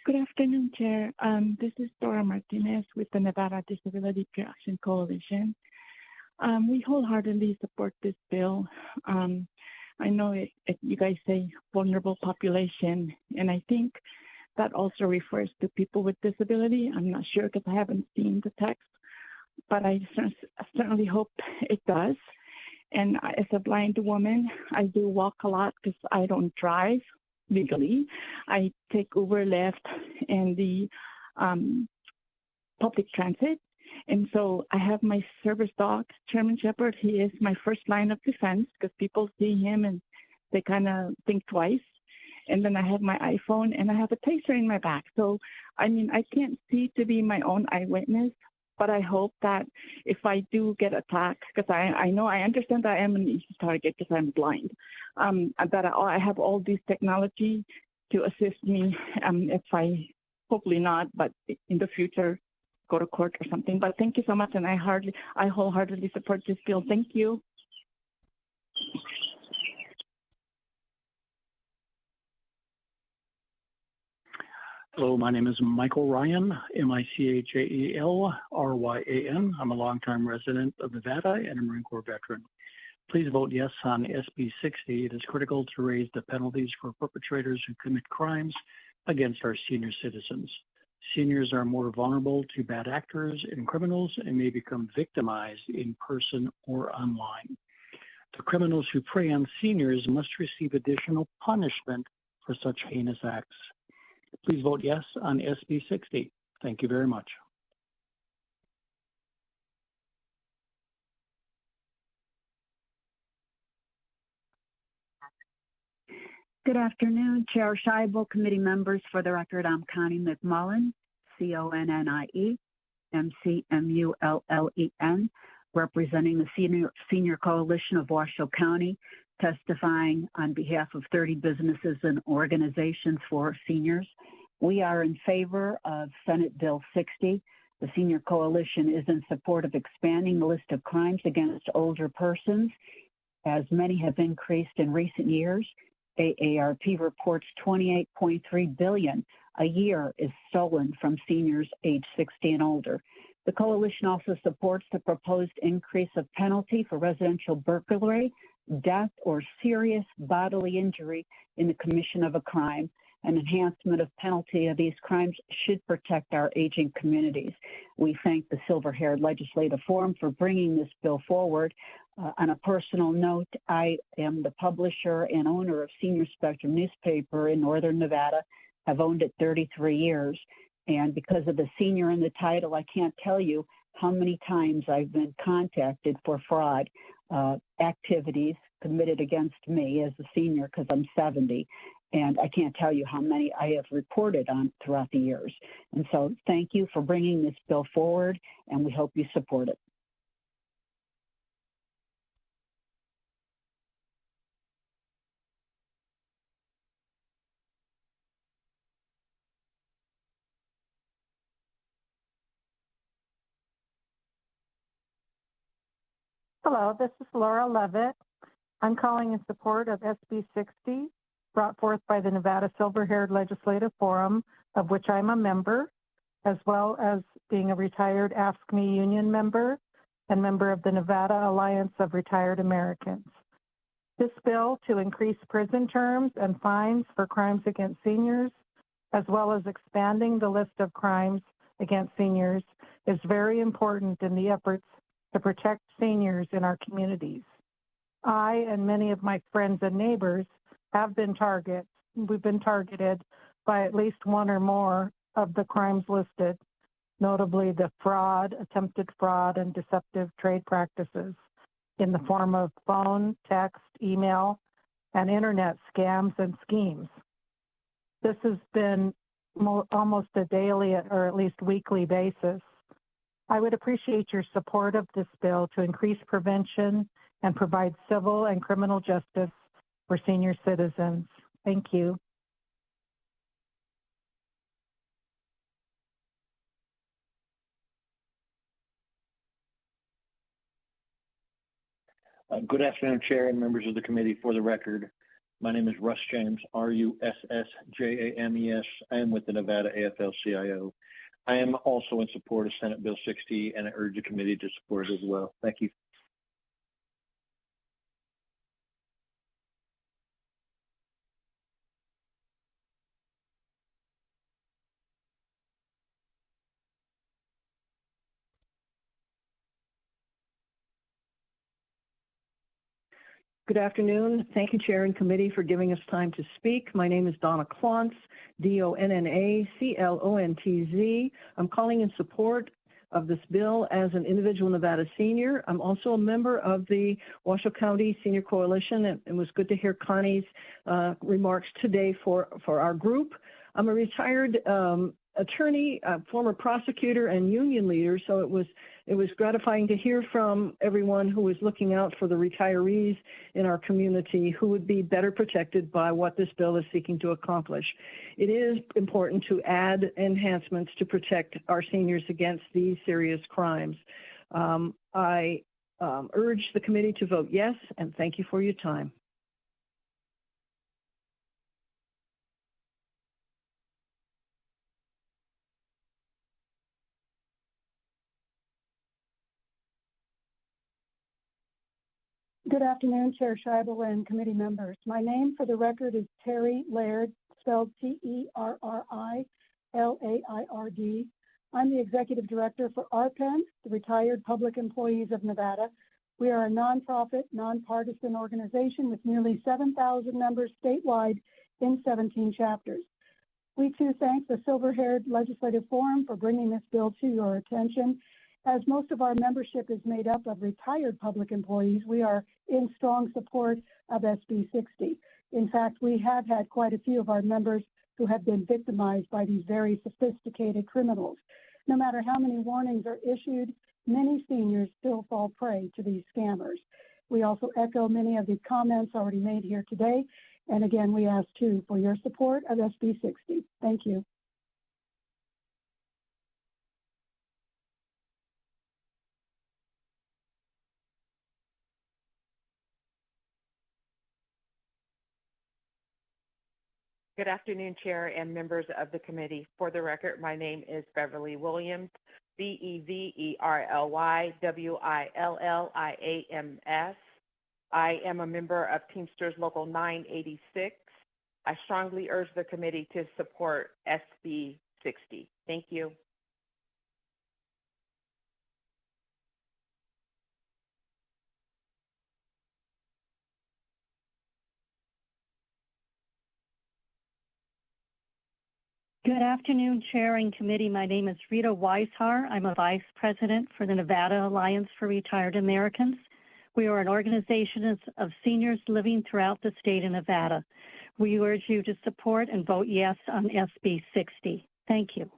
Good afternoon, Chair. This is Dora Martinez with the Nevada Disability Peer Action Coalition. We wholeheartedly support this bill. I know you guys say vulnerable population, and I think that also refers to people with disability. I'm not sure because I haven't seen the text, but I certainly hope it does. And as a blind woman, I do walk a lot because I don't drive legally. I take Uber, Lyft, and the public transit. And so I have my service dog, German Shepherd. He is my first line of defense because people see him and they kind of think twice. And then I have my iPhone and I have a taser in my back. So, I mean, I can't see to be my own eyewitness, but I hope that if I do get attacked, because I know I understand that I am an easy target because I'm blind, that I have all these technology to assist me if I, hopefully not, but in the future, go to court or something. But thank you so much, and I wholeheartedly support this bill. Thank you. Hello, my name is Michael Ryan, Michaelryan. I'm a longtime resident of Nevada and a Marine Corps veteran. Please vote yes on SB 60. It is critical to raise the penalties for perpetrators who commit crimes against our senior citizens. Seniors are more vulnerable to bad actors and criminals and may become victimized in person or online. The criminals who prey on seniors must receive additional punishment for such heinous acts. Please vote yes on SB 60. Thank you very much. Good afternoon, Chair Scheibel, committee members. For the record, I'm Connie McMullen, CONNIE, MCMULLEN, representing the Senior Coalition of Washoe County, testifying on behalf of 30 businesses and organizations for seniors. We are in favor of Senate Bill 60. The Senior Coalition is in support of expanding the list of crimes against older persons, as many have increased in recent years. AARP reports $28.3 billion a year is stolen from seniors age 60 and older. The coalition also supports the proposed increase of penalty for residential burglary, death, or serious bodily injury in the commission of a crime. An enhancement of penalty of these crimes should protect our aging communities. We thank the Silver-Haired Legislative Forum for bringing this bill forward. On a personal note, I am the publisher and owner of Senior Spectrum newspaper in Northern Nevada. I've owned it 33 years. And because of the senior in the title, I can't tell you how many times I've been contacted for fraud activities committed against me as a senior because I'm 70. And I can't tell you how many I have reported on throughout the years. And so thank you for bringing this bill forward, and we hope you support it. Hello, this is Laura Levitt. I'm calling in support of SB 60, brought forth by the Nevada Silver-Haired Legislative Forum, of which I'm a member, as well as being a retired Ask Me Union member and member of the Nevada Alliance of Retired Americans. This bill to increase prison terms and fines for crimes against seniors, as well as expanding the list of crimes against seniors, is very important in the efforts to protect seniors in our communities. I and many of my friends and neighbors have been we've been targeted by at least one or more of the crimes listed, notably the fraud, attempted fraud, and deceptive trade practices in the form of phone, text, email, and internet scams and schemes. This has been almost a daily or at least weekly basis. I would appreciate your support of this bill to increase prevention and provide civil and criminal justice for senior citizens. Thank you. Good afternoon, Chair and members of the committee. For the record, my name is Russ James, RUSSJAMES. I am with the Nevada AFL-CIO. I am also in support of Senate Bill 60, and I urge the committee to support it as well. Thank you. Good afternoon. Thank you, Chair and Committee, for giving us time to speak. My name is Donna Clontz, D-O-N-N-A-C-L-O-N-T-Z. I'm calling in support of this bill as an individual Nevada senior. I'm also a member of the Washoe County Senior Coalition, and it was good to hear Connie's remarks today for our group. I'm a retired attorney, former prosecutor, and union leader, so it was gratifying to hear from everyone who is looking out for the retirees in our community who would be better protected by what this bill is seeking to accomplish. It is important to add enhancements to protect our seniors against these serious crimes. I urge the committee to vote yes, and thank you for your time. Good afternoon, Chair Scheibel and committee members. My name for the record is Terry Laird, spelled T-E-R-R-I-L-A-I-R-D. I'm the Executive Director for RPEN, the Retired Public Employees of Nevada. We are a nonprofit, nonpartisan organization with nearly 7,000 members statewide in 17 chapters. We too thank the Silver-Haired Legislative Forum for bringing this bill to your attention. As most of our membership is made up of retired public employees, we are in strong support of SB 60. In fact, we have had quite a few of our members who have been victimized by these very sophisticated criminals. No matter how many warnings are issued, many seniors still fall prey to these scammers. We also echo many of the comments already made here today. And again, we ask too for your support of SB 60. Thank you. Good afternoon, Chair and members of the committee. For the record, my name is Beverly Williams, B-E-V-E-R-L-Y-W-I-L-L-I-A-M-S. I am a member of Teamsters Local 986. I strongly urge the committee to support SB 60. Thank you. Good afternoon, Chair and Committee. My name is Rita Weishar. I'm a Vice President for the Nevada Alliance for Retired Americans. We are an organization of seniors living throughout the state of Nevada. We urge you to support and vote yes on SB 60. Thank you.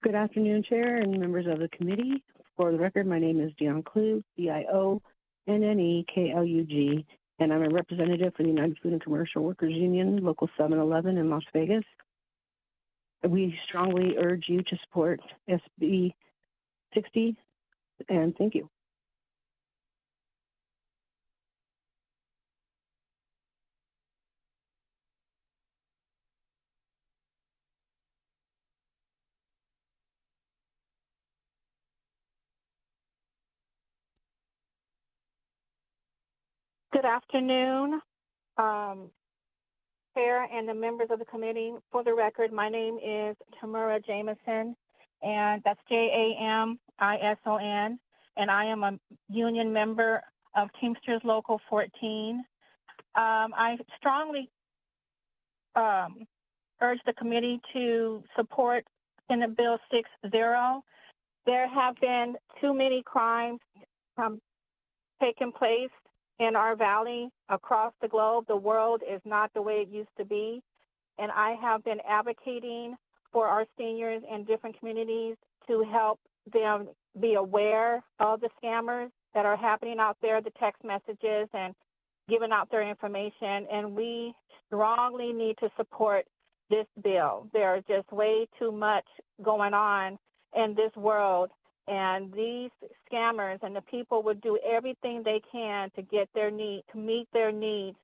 Good afternoon, Chair and members of the committee. For the record, my name is Dion Klug, D-I-O-N-N-E-K-L-U-G, and I'm a representative for the United Food and Commercial Workers Union, Local 711 in Las Vegas. We strongly urge you to support SB 60, and thank you. Good afternoon, Chair and the members of the committee. For the record, my name is Tamura Jameson, and that's Jamison, and I am a union member of Teamsters Local 14. I strongly urge the committee to support Senate Bill 60. There have been too many crimes taking place in our valley, across the globe. The world is not the way it used to be. And I have been advocating for our seniors in different communities to help them be aware of the scammers that are happening out there, the text messages and giving out their information. And we strongly need to support this bill. There's just way too much going on in this world. And these scammers and the people would do everything they can to get their need, to meet their needs.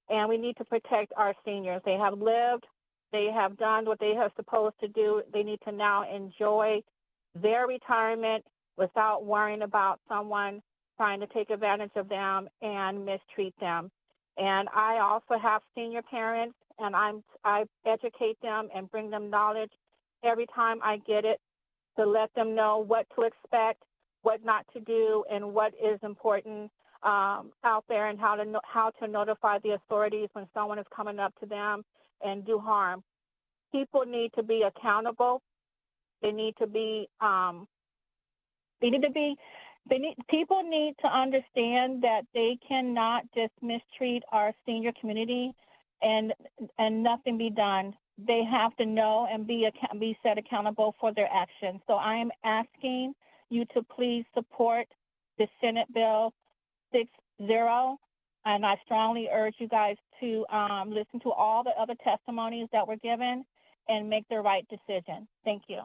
And we need to protect our seniors. They have lived, they have done what they have supposed to do. They need to now enjoy their retirement without worrying about someone trying to take advantage of them and mistreat them. And I also have senior parents, and I educate them and bring them knowledge every time I get it to let them know what to expect, what not to do, and what is important out there, and how to notify the authorities when someone is coming up to them and do harm. People need to be accountable. People need to understand that they cannot just mistreat our senior community and nothing be done. They have to know and be set accountable for their actions. So I am asking you to please support the Senate Bill 60, and I strongly urge you guys to listen to all the other testimonies that were given and make the right decision. Thank you.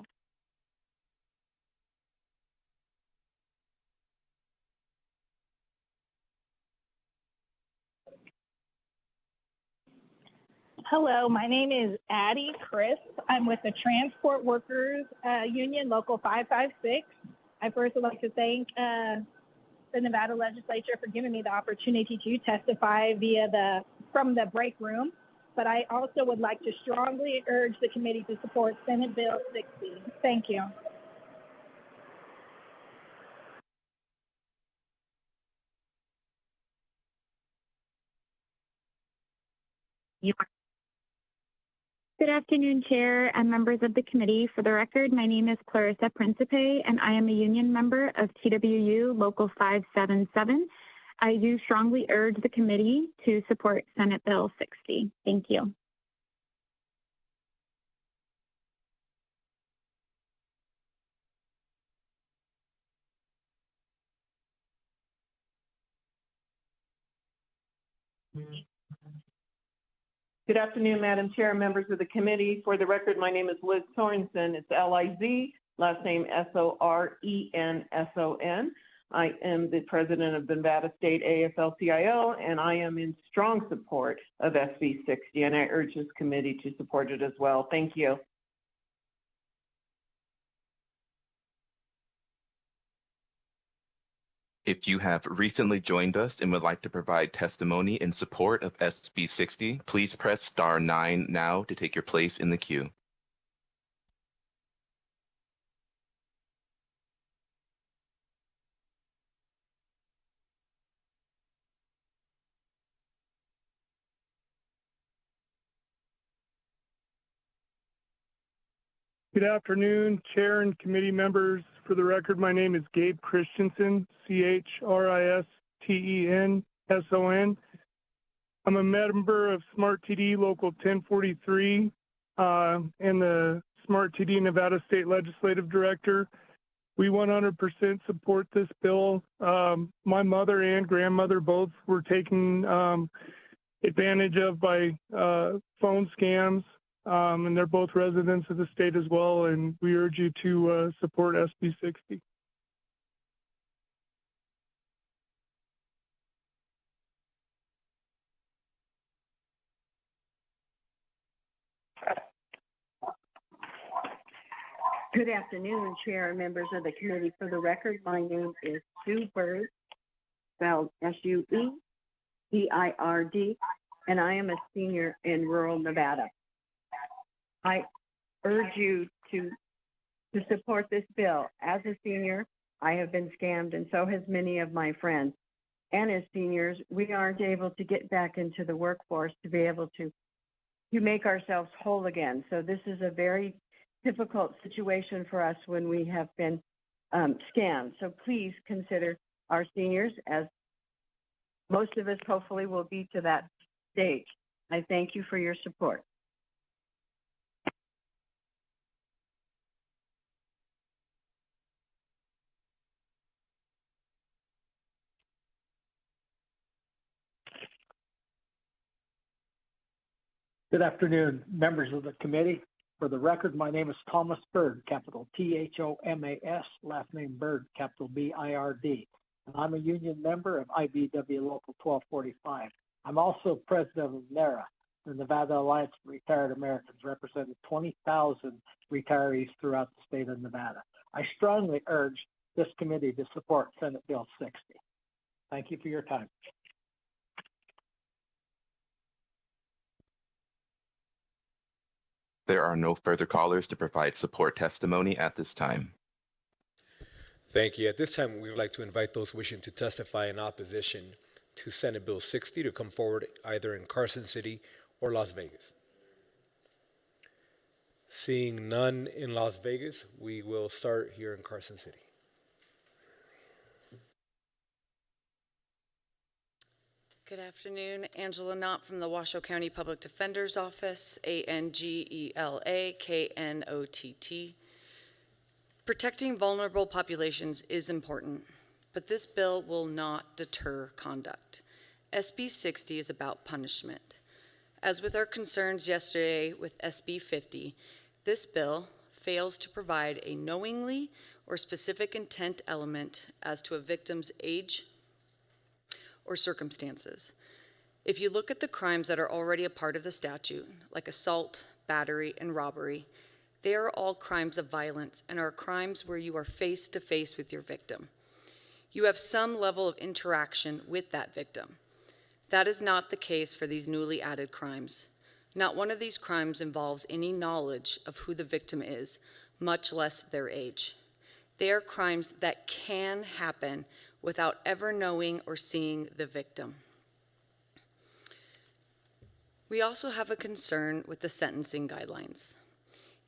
Hello, my name is Addie Chris. I'm with the Transport Workers Union, Local 556. I first would like to thank the Nevada Legislature for giving me the opportunity to testify from the break room. But I also would like to strongly urge the committee to support Senate Bill 60. Thank you. Good afternoon, Chair and members of the committee. For the record, my name is Clarissa Principe, and I am a union member of TWU Local 577. I do strongly urge the committee to support Senate Bill 60. Thank you. Good afternoon, Madam Chair and members of the committee. For the record, my name is Liz Sorensen. It's L-I-Z, last name S-O-R-E-N-S-O-N. I am the president of the Nevada State AFL-CIO, and I am in strong support of SB 60, and I urge this committee to support it as well. Thank you. If you have recently joined us and would like to provide testimony in support of SB 60, please press star 9 now to take your place in the queue. Good afternoon, Chair and committee members. For the record, my name is Gabe Christensen, C-H-R-I-S-T-E-N-S-O-N. I'm a member of Smart TD Local 1043 and the Smart TD Nevada State Legislative Director. We 100% support this bill. My mother and grandmother both were taken advantage of by phone scams. And they're both residents of the state as well, and we urge you to support SB 60. Good afternoon, Chair and members of the committee. For the record, my name is Sue Bird, spelled S-U-E-B-I-R-D, and I am a senior in rural Nevada. I urge you to support this bill. As a senior, I have been scammed, and so has many of my friends. And as seniors, we aren't able to get back into the workforce to be able to make ourselves whole again. So this is a very difficult situation for us when we have been scammed. So please consider our seniors, as most of us hopefully will be to that stage. I thank you for your support. Good afternoon, members of the committee. For the record, my name is Thomas Bird, capital T-H-O-M-A-S, last name Bird, capital B-I-R-D. And I'm a union member of IBW Local 1245. I'm also president of NARA, the Nevada Alliance for Retired Americans, representing 20,000 retirees throughout the state of Nevada. I strongly urge this committee to support Senate Bill 60. Thank you for your time. There are no further callers to provide support testimony at this time. Thank you. At this time, we would like to invite those wishing to testify in opposition to Senate Bill 60 to come forward either in Carson City or Las Vegas. Seeing none in Las Vegas, we will start here in Carson City. Good afternoon. Angela Knott from the Washoe County Public Defender's Office, ANGELA-KNOTT. Protecting vulnerable populations is important, but this bill will not deter conduct. SB 60 is about punishment. As with our concerns yesterday with SB 50, this bill fails to provide a knowingly or specific intent element as to a victim's age or circumstances. If you look at the crimes that are already a part of the statute, like assault, battery, and robbery, they are all crimes of violence and are crimes where you are face to face with your victim. You have some level of interaction with that victim. That is not the case for these newly added crimes. Not one of these crimes involves any knowledge of who the victim is, much less their age. They are crimes that can happen without ever knowing or seeing the victim. We also have a concern with the sentencing guidelines.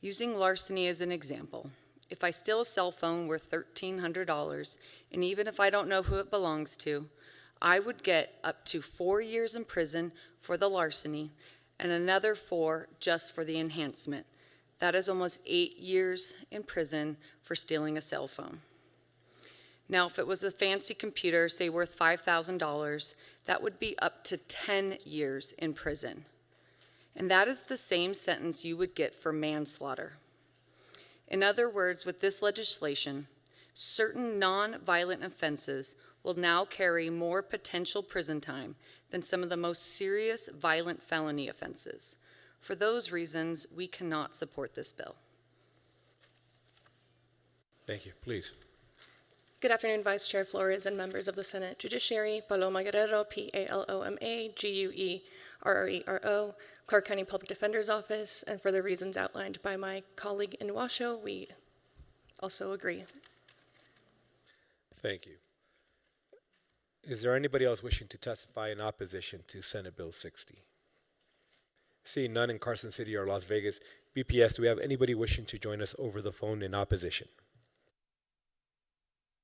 Using larceny as an example, if I steal a cell phone worth $1,300, and even if I don't know who it belongs to, I would get up to 4 years in prison for the larceny and another 4 just for the enhancement. That is almost 8 years in prison for stealing a cell phone. Now, if it was a fancy computer, say worth $5,000, that would be up to 10 years in prison. And that is the same sentence you would get for manslaughter. In other words, with this legislation, certain non-violent offenses will now carry more potential prison time than some of the most serious violent felony offenses. For those reasons, we cannot support this bill. Thank you. Please. Good afternoon, Vice Chair Flores and members of the Senate Judiciary. Paloma Guerrero, P-A-L-O-M-A-G-U-E-R-R-E-R-O, Clark County Public Defender's Office, and for the reasons outlined by my colleague in Washoe, we also agree. Thank you. Is there anybody else wishing to testify in opposition to Senate Bill 60? Seeing none in Carson City or Las Vegas, BPS, do we have anybody wishing to join us over the phone in opposition?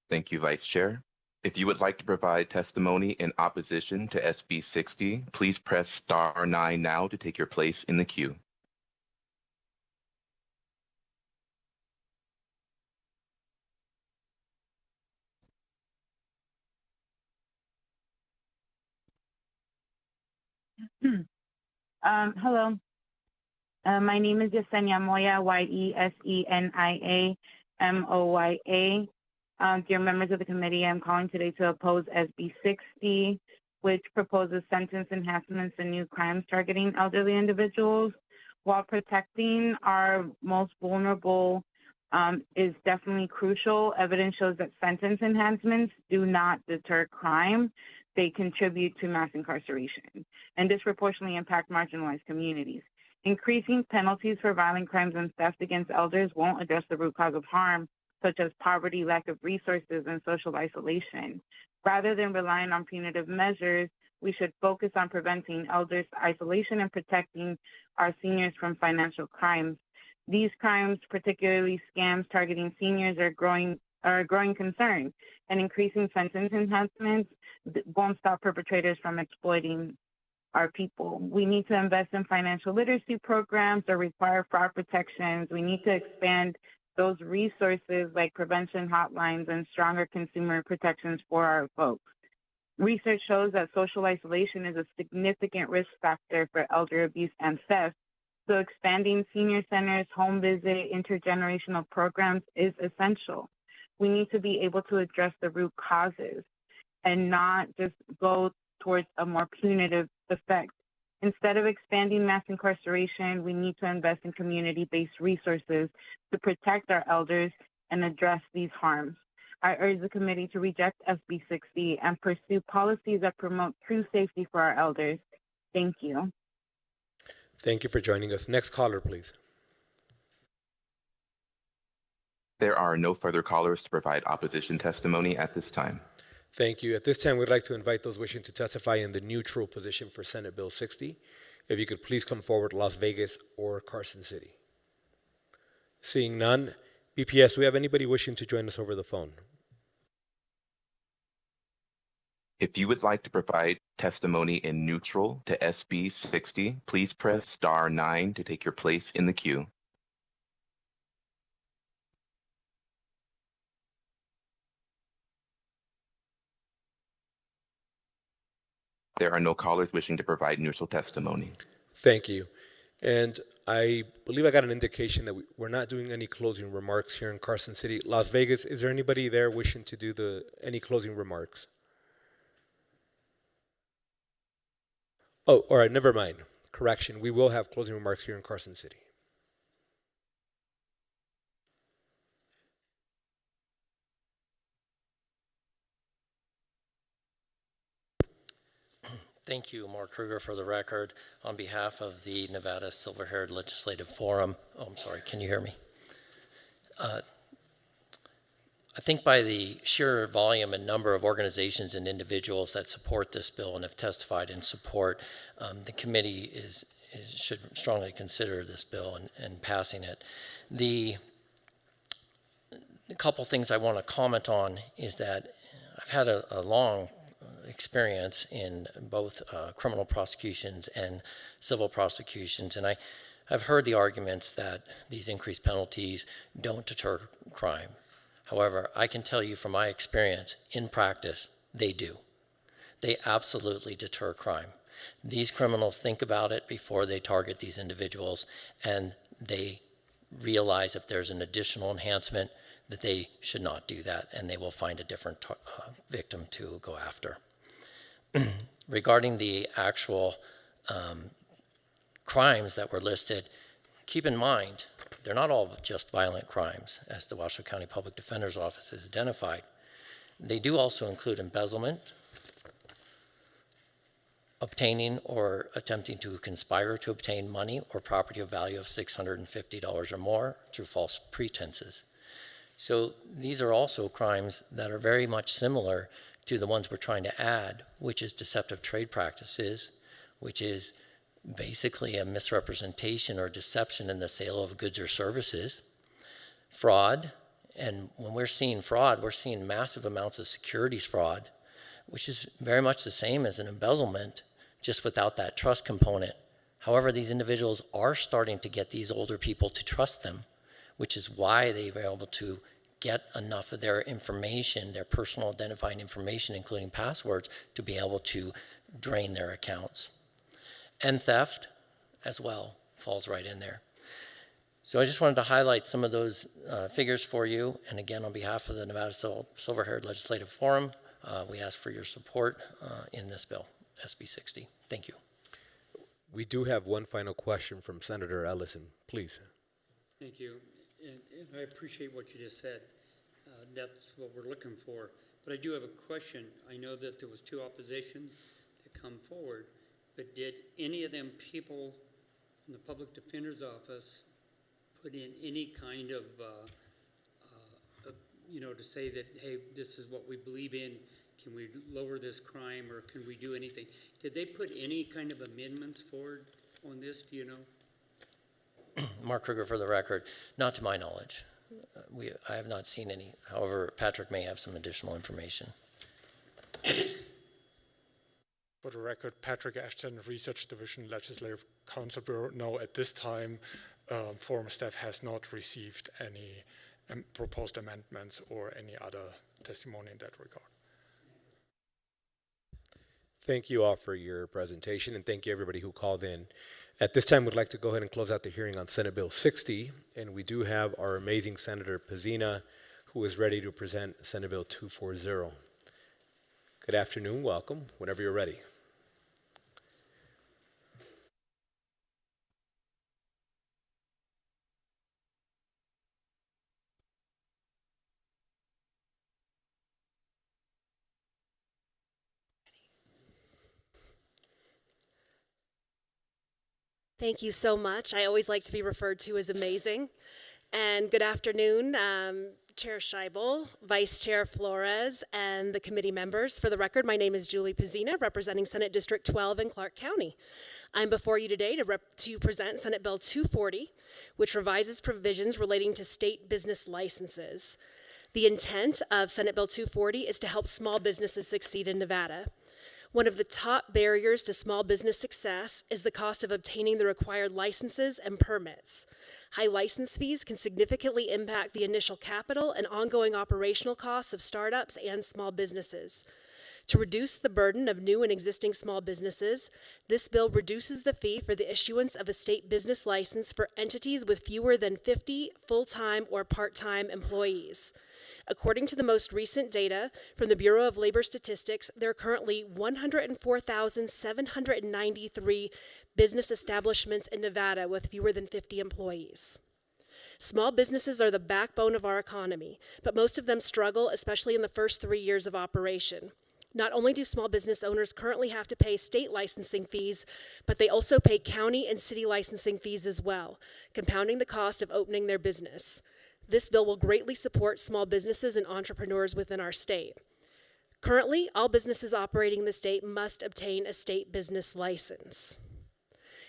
Thank you, Vice Chair. If you would like to provide testimony in opposition to SB 60, please press *9 now to take your place in the queue. Hello. My name is Yesenia Moya, Y-E-S-E-N-I-A-M-O-Y-A. Dear members of the committee, I'm calling today to oppose SB 60, which proposes sentence enhancements and new crimes targeting elderly individuals. While protecting our most vulnerable is definitely crucial, evidence shows that sentence enhancements do not deter crime. They contribute to mass incarceration and disproportionately impact marginalized communities. Increasing penalties for violent crimes and theft against elders won't address the root cause of harm, such as poverty, lack of resources, and social isolation. Rather than relying on punitive measures, we should focus on preventing elders' isolation and protecting our seniors from financial crimes. These crimes, particularly scams targeting seniors, are a growing concern, and increasing sentence enhancements won't stop perpetrators from exploiting our people. We need to invest in financial literacy programs or require fraud protections. We need to expand those resources like prevention hotlines and stronger consumer protections for our folks. Research shows that social isolation is a significant risk factor for elder abuse and theft. So expanding senior centers, home visit, intergenerational programs is essential. We need to be able to address the root causes and not just go towards a more punitive effect. Instead of expanding mass incarceration, we need to invest in community-based resources to protect our elders and address these harms. I urge the committee to reject SB 60 and pursue policies that promote true safety for our elders. Thank you. Thank you for joining us. Next caller, please. There are no further callers to provide opposition testimony at this time. Thank you. At this time, we'd like to invite those wishing to testify in the neutral position for Senate Bill 60. If you could please come forward, Las Vegas or Carson City. Seeing none, BPS, do we have anybody wishing to join us over the phone? If you would like to provide testimony in neutral to SB 60, please press *9 to take your place in the queue. There are no callers wishing to provide neutral testimony. Thank you. And I believe I got an indication that we're not doing any closing remarks here in Carson City. Las Vegas, is there anybody there wishing to do any closing remarks? Oh, all right, never mind. Correction, we will have closing remarks here in Carson City. Thank you, Mark Kruger, for the record. On behalf of the Nevada Silver-Haired Legislative Forum, I'm sorry, can you hear me? I think by the sheer volume and number of organizations and individuals that support this bill and have testified in support, the committee should strongly consider this bill and passing it. The couple things I want to comment on is that I've had a long experience in both criminal prosecutions and civil prosecutions, and I've heard the arguments that these increased penalties don't deter crime. However, I can tell you from my experience, in practice, they do. They absolutely deter crime. These criminals think about it before they target these individuals, and they realize if there's an additional enhancement that they should not do that, and they will find a different victim to go after. Regarding the actual crimes that were listed, keep in mind, they're not all just violent crimes, as the Washoe County Public Defender's Office has identified. They do also include embezzlement, obtaining or attempting to conspire to obtain money or property of value of $650 or more through false pretenses. So these are also crimes that are very much similar to the ones we're trying to add, which is deceptive trade practices, which is basically a misrepresentation or deception in the sale of goods or services, fraud, and when we're seeing fraud, we're seeing massive amounts of securities fraud, which is very much the same as an embezzlement, just without that trust component. However, these individuals are starting to get these older people to trust them, which is why they were able to get enough of their information, their personal identifying information, including passwords, to be able to drain their accounts. And theft, as well, falls right in there. So I just wanted to highlight some of those figures for you. And again, on behalf of the Nevada Silver-Haired Legislative Forum, we ask for your support in this bill, SB 60. Thank you. We do have one final question from Senator Ellison. Please. Thank you. And I appreciate what you just said. That's what we're looking for. But I do have a question. I know that there was 2 oppositions to come forward, but did any of them people in the Public Defender's Office put in any kind of, to say that, hey, this is what we believe in, can we lower this crime, or can we do anything? Did they put any kind of amendments forward on this, do you know? Mark Kruger, for the record, not to my knowledge. I have not seen any. However, Patrick may have some additional information. For the record, Patrick Ashton, Research Division, Legislative Council Bureau. No, at this time, Forum staff has not received any proposed amendments or any other testimony in that regard. Thank you all for your presentation, and thank you everybody who called in. At this time, we'd like to go ahead and close out the hearing on Senate Bill 60, and we do have our amazing Senator Pazina, who is ready to present Senate Bill 240. Good afternoon, welcome, whenever you're ready. Thank you so much. I always like to be referred to as amazing. And good afternoon, Chair Scheibel, Vice Chair Flores, and the committee members. For the record, my name is Julie Pizzina, representing Senate District 12 in Clark County. I'm before you today to present Senate Bill 240, which revises provisions relating to state business licenses. The intent of Senate Bill 240 is to help small businesses succeed in Nevada. One of the top barriers to small business success is the cost of obtaining the required licenses and permits. High license fees can significantly impact the initial capital and ongoing operational costs of startups and small businesses. To reduce the burden of new and existing small businesses, this bill reduces the fee for the issuance of a state business license for entities with fewer than 50 full-time or part-time employees. According to the most recent data from the Bureau of Labor Statistics, there are currently 104,793 business establishments in Nevada with fewer than 50 employees. Small businesses are the backbone of our economy, but most of them struggle, especially in the first 3 years of operation. Not only do small business owners currently have to pay state licensing fees, but they also pay county and city licensing fees as well, compounding the cost of opening their business. This bill will greatly support small businesses and entrepreneurs within our state. Currently, all businesses operating in the state must obtain a state business license.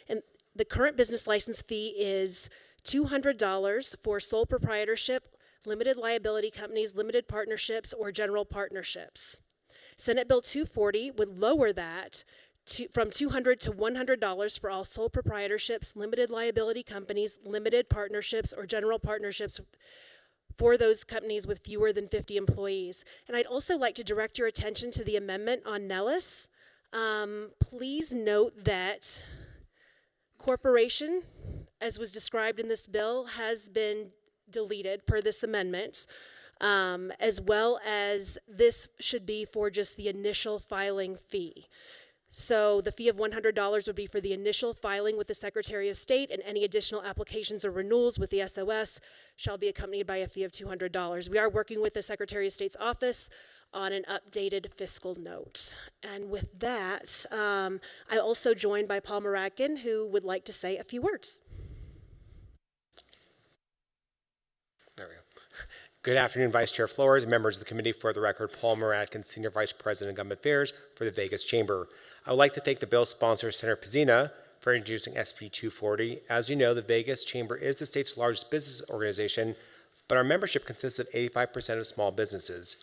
And the current business license fee is $200 for sole proprietorship, limited liability companies, limited partnerships, or general partnerships. Senate Bill 240 would lower that from $200 to $100 for all sole proprietorships, limited liability companies, limited partnerships, or general partnerships for those companies with fewer than 50 employees. And I'd also like to direct your attention to the amendment on Nellis. Please note that corporation, as was described in this bill, has been deleted per this amendment, as well as this should be for just the initial filing fee. So the fee of $100 would be for the initial filing with the Secretary of State, and any additional applications or renewals with the SOS shall be accompanied by a fee of $200. We are working with the Secretary of State's office on an updated fiscal note. And with that, I'm also joined by Paul Moradkin, who would like to say a few words. There we go. Good afternoon, Vice Chair Flores, members of the committee. For the record, Paul Moradkin, Senior Vice President of Government Affairs for the Vegas Chamber. I would like to thank the bill sponsor, Senator Pizzina, for introducing SB 240. As you know, the Vegas Chamber is the state's largest business organization, but our membership consists of 85% of small businesses.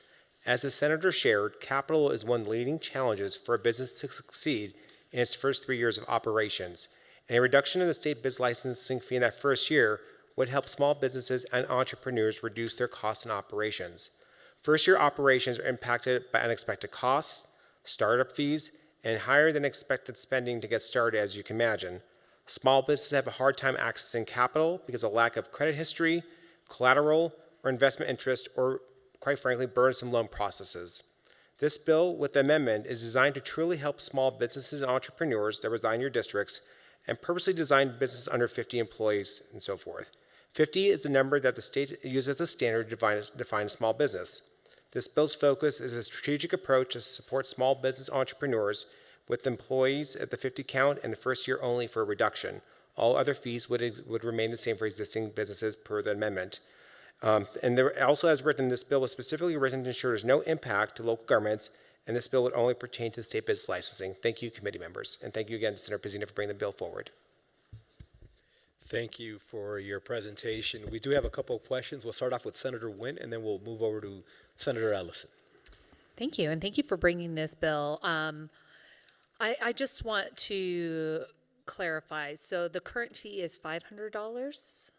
As the Senator shared, capital is one of the leading challenges for a business to succeed in its first 3 years of operations, and a reduction in the state biz licensing fee in that first year would help small businesses and entrepreneurs reduce their costs and operations. First-year operations are impacted by unexpected costs, startup fees, and higher than expected spending to get started, as you can imagine. Small businesses have a hard time accessing capital because of lack of credit history, collateral, or investment interest, or quite frankly, burdensome loan processes. This bill with the amendment is designed to truly help small businesses and entrepreneurs that reside in your districts and purposely designed businesses under 50 employees and so forth. 50 is the number that the state uses as a standard to define a small business. This bill's focus is a strategic approach to support small business entrepreneurs with employees at the 50 count and the first year only for a reduction. All other fees would remain the same for existing businesses per the amendment. And there also, as written, this bill was specifically written to ensure there's no impact to local governments, and this bill would only pertain to state business licensing. Thank you, committee members, and thank you again to Senator Pizzina for bringing the bill forward. Thank you for your presentation. We do have a couple of questions. We'll start off with Senator Nguyen, and then we'll move over to Senator Ellison. Thank you, and thank you for bringing this bill. I just want to clarify. So the current fee is $500?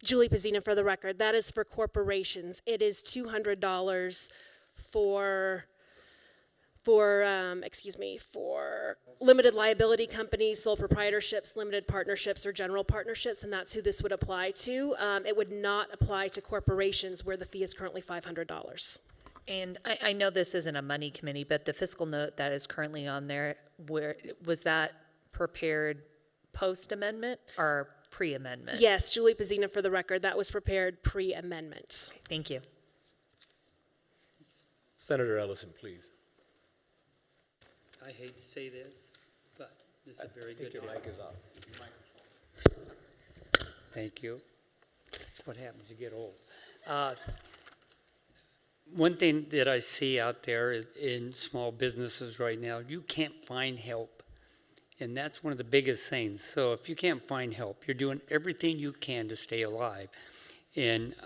Julie Pizzina, for the record, that is for corporations. It is $200 for limited liability companies, sole proprietorships, limited partnerships, or general partnerships, and that's who this would apply to. It would not apply to corporations where the fee is currently $500. And I know this isn't a money committee, but the fiscal note that is currently on there, was that prepared post-amendment or pre-amendment? Yes, Julie Pizzina, for the record, that was prepared pre-amendment. Thank you. Senator Ellison, please. I hate to say this, but This is a very good Your deal. mic is off. Thank you. That's what happens, you get old. One thing that I see out there in small businesses right now, you can't find help. And that's one of the biggest things. So if you can't find help, you're doing everything you can to stay alive. And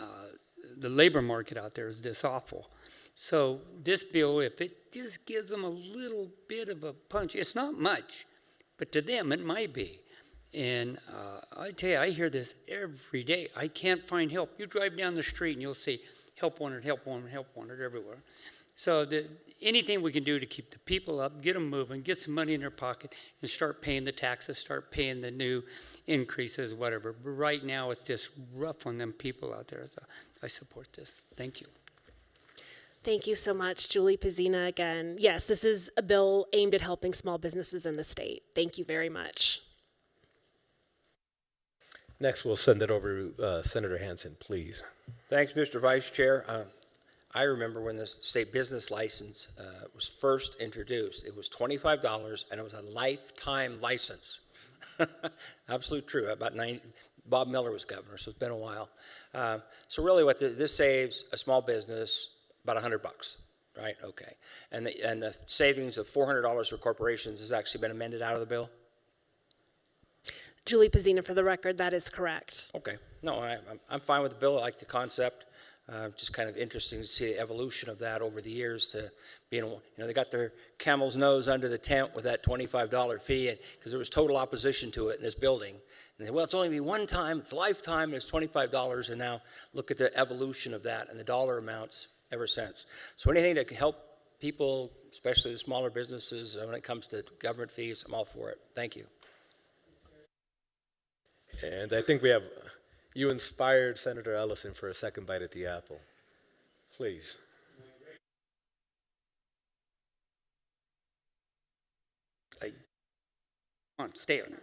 the labor market out there is just awful. So this bill, if it just gives them a little bit of a punch, it's not much, but to them it might be. And I tell you, I hear this every day. I can't find help. You drive down the street and you'll see help wanted, help wanted, help wanted everywhere. So anything we can do to keep the people up, get them moving, get some money in their pocket, and start paying the taxes, start paying the new increases, whatever. But right now, it's just rough on them people out there. So I support this. Thank you. Thank you so much, Julie Pizzina again. Yes, this is a bill aimed at helping small businesses in the state. Thank you very much. Next, we'll send it over to Senator Hansen, please. Thanks, Mr. Vice Chair. I remember when the state business license was first introduced, it was $25 and it was a lifetime license. Absolute true. Bob Miller was governor, so it's been a while. So really what this saves a small business about $100, right? Okay. And the savings of $400 for corporations has actually been amended out of the bill? Julie Pizzina, for the record, that is correct. Okay. No, I'm fine with the bill. I like the concept. Just kind of interesting to see the evolution of that over the years to being, they got their camel's nose under the tent with that $25 fee because there was total opposition to it in this building. And they, well, it's only be one time, it's a lifetime, and it's $25, and now look at the evolution of that and the dollar amounts ever since. So anything to help people, especially the smaller businesses, when it comes to government fees, I'm all for it. Thank you. And I think you inspired Senator Ellison for a second bite at the apple. Please. I want to stay on it.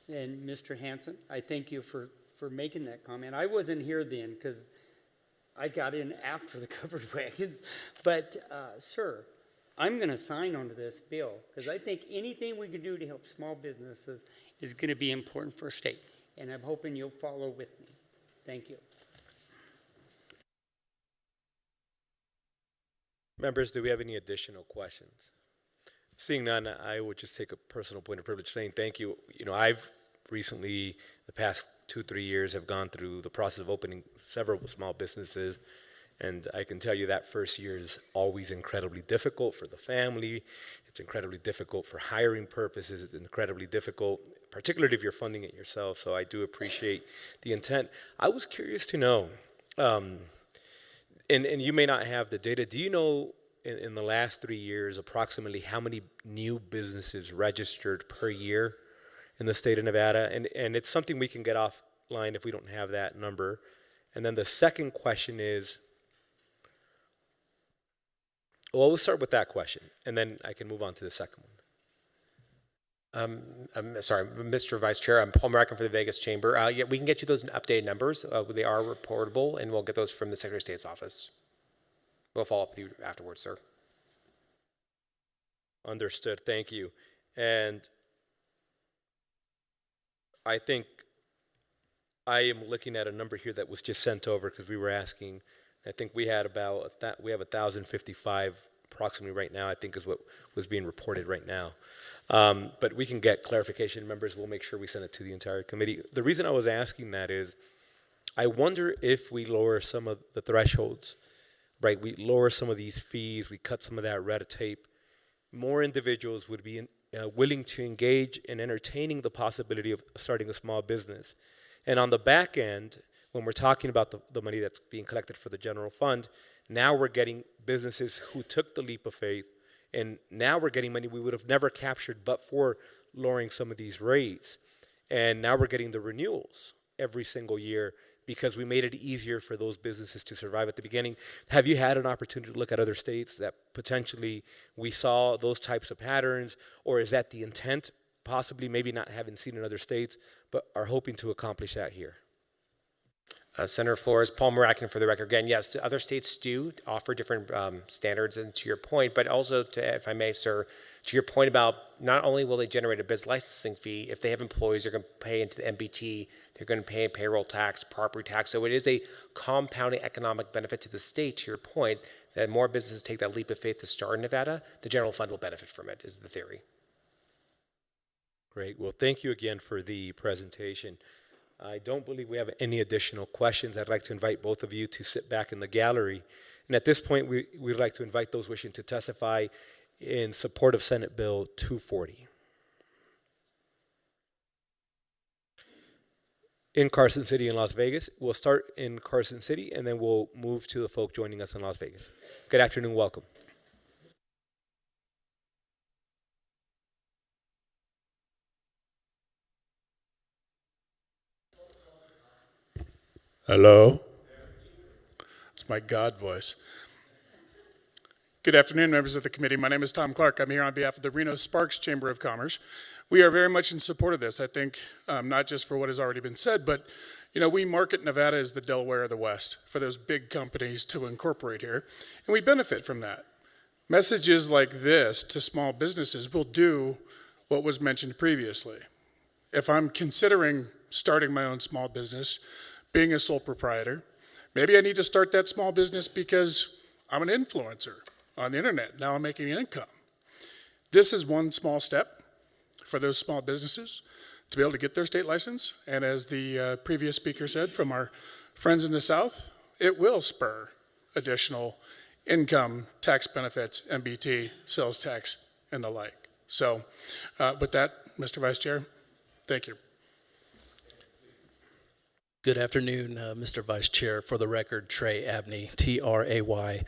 And Mr. Hansen, I thank you for making that comment. I wasn't here then because I got in after the covered wagons. But, sir, I'm going to sign onto this bill because I think anything we can do to help small businesses is going to be important for our state. And I'm hoping you'll follow with me. Thank you. Members, do we have any additional questions? Seeing none, I would just take a personal point of privilege saying thank you. I've recently, the past 2-3 years, have gone through the process of opening several small businesses. And I can tell you that first year is always incredibly difficult for the family. It's incredibly difficult for hiring purposes. It's incredibly difficult, particularly if you're funding it yourself. So I do appreciate the intent. I was curious to know, and you may not have the data, do you know in the last 3 years approximately how many new businesses registered per year in the state of Nevada? And it's something we can get offline if we don't have that number. And then the second question is, well, we'll start with that question, and then I can move on to the second one. I'm sorry, Mr. Vice Chair, I'm Paul Maracan for the Vegas Chamber. Yeah, we can get you those updated numbers. They are reportable, and we'll get those from the Secretary of State's office. We'll follow up with you afterwards, sir. Understood. Thank you. And I think I am looking at a number here that was just sent over because we were asking. I think we had we have 1,055 approximately right now, I think is what was being reported right now. But we can get clarification. Members, we'll make sure we send it to the entire committee. The reason I was asking that is I wonder if we lower some of the thresholds, right? We lower some of these fees, we cut some of that red tape. More individuals would be willing to engage in entertaining the possibility of starting a small business. And on the back end, when we're talking about the money that's being collected for the general fund, now we're getting businesses who took the leap of faith, and now we're getting money we would have never captured but for lowering some of these rates. And now we're getting the renewals every single year because we made it easier for those businesses to survive at the beginning. Have you had an opportunity to look at other states that potentially we saw those types of patterns, or is that the intent, possibly maybe not having seen in other states, but are hoping to accomplish that here? Senator Flores, Paul Maracan for the record. Again, yes, other states do offer different standards, and to your point, but also, if I may, sir, To your point about not only will they generate a business licensing fee, if they have employees, they're going to pay into the MBT, they're going to pay payroll tax, property tax. So it is a compounding economic benefit to the state, to your point, that more businesses take that leap of faith to start in Nevada, the general fund will benefit from it, is the theory. Great. Well, thank you again for the presentation. I don't believe we have any additional questions. I'd like to invite both of you to sit back in the gallery. And at this point, we'd like to invite those wishing to testify in support of Senate Bill 240. In Carson City and Las Vegas. We'll start in Carson City, and then we'll move to the folk joining us in Las Vegas. Good afternoon. Welcome. Hello? It's my God voice. Good afternoon, members of the committee. My name is Tom Clark. I'm here on behalf of the Reno Sparks Chamber of Commerce. We are very much in support of this, I think, not just for what has already been said, but we market Nevada as the Delaware of the West for those big companies to incorporate here, and we benefit from that. Messages like this to small businesses will do what was mentioned previously. If I'm considering starting my own small business, being a sole proprietor, maybe I need to start that small business because I'm an influencer on the internet. Now I'm making income. This is one small step for those small businesses to be able to get their state license. And as the previous speaker said from our friends in the South, it will spur additional income, tax benefits, MBT, sales tax, and the like. So with that, Mr. Vice Chair, thank you. Good afternoon, Mr. Vice Chair. For the record, Trey Abney, T-R-A-Y-A-B-N-E-Y,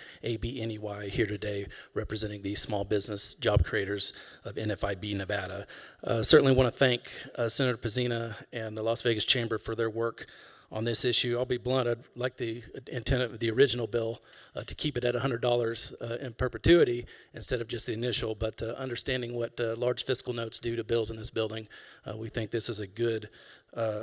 here today representing the small business job creators of NFIB Nevada. Certainly want to thank Senator Pezzina and the Las Vegas Chamber for their work on this issue. I'll be blunt, I'd like the intent of the original bill to keep it at $100 in perpetuity instead of just the initial, but understanding what large fiscal notes do to bills in this building, we think this is a good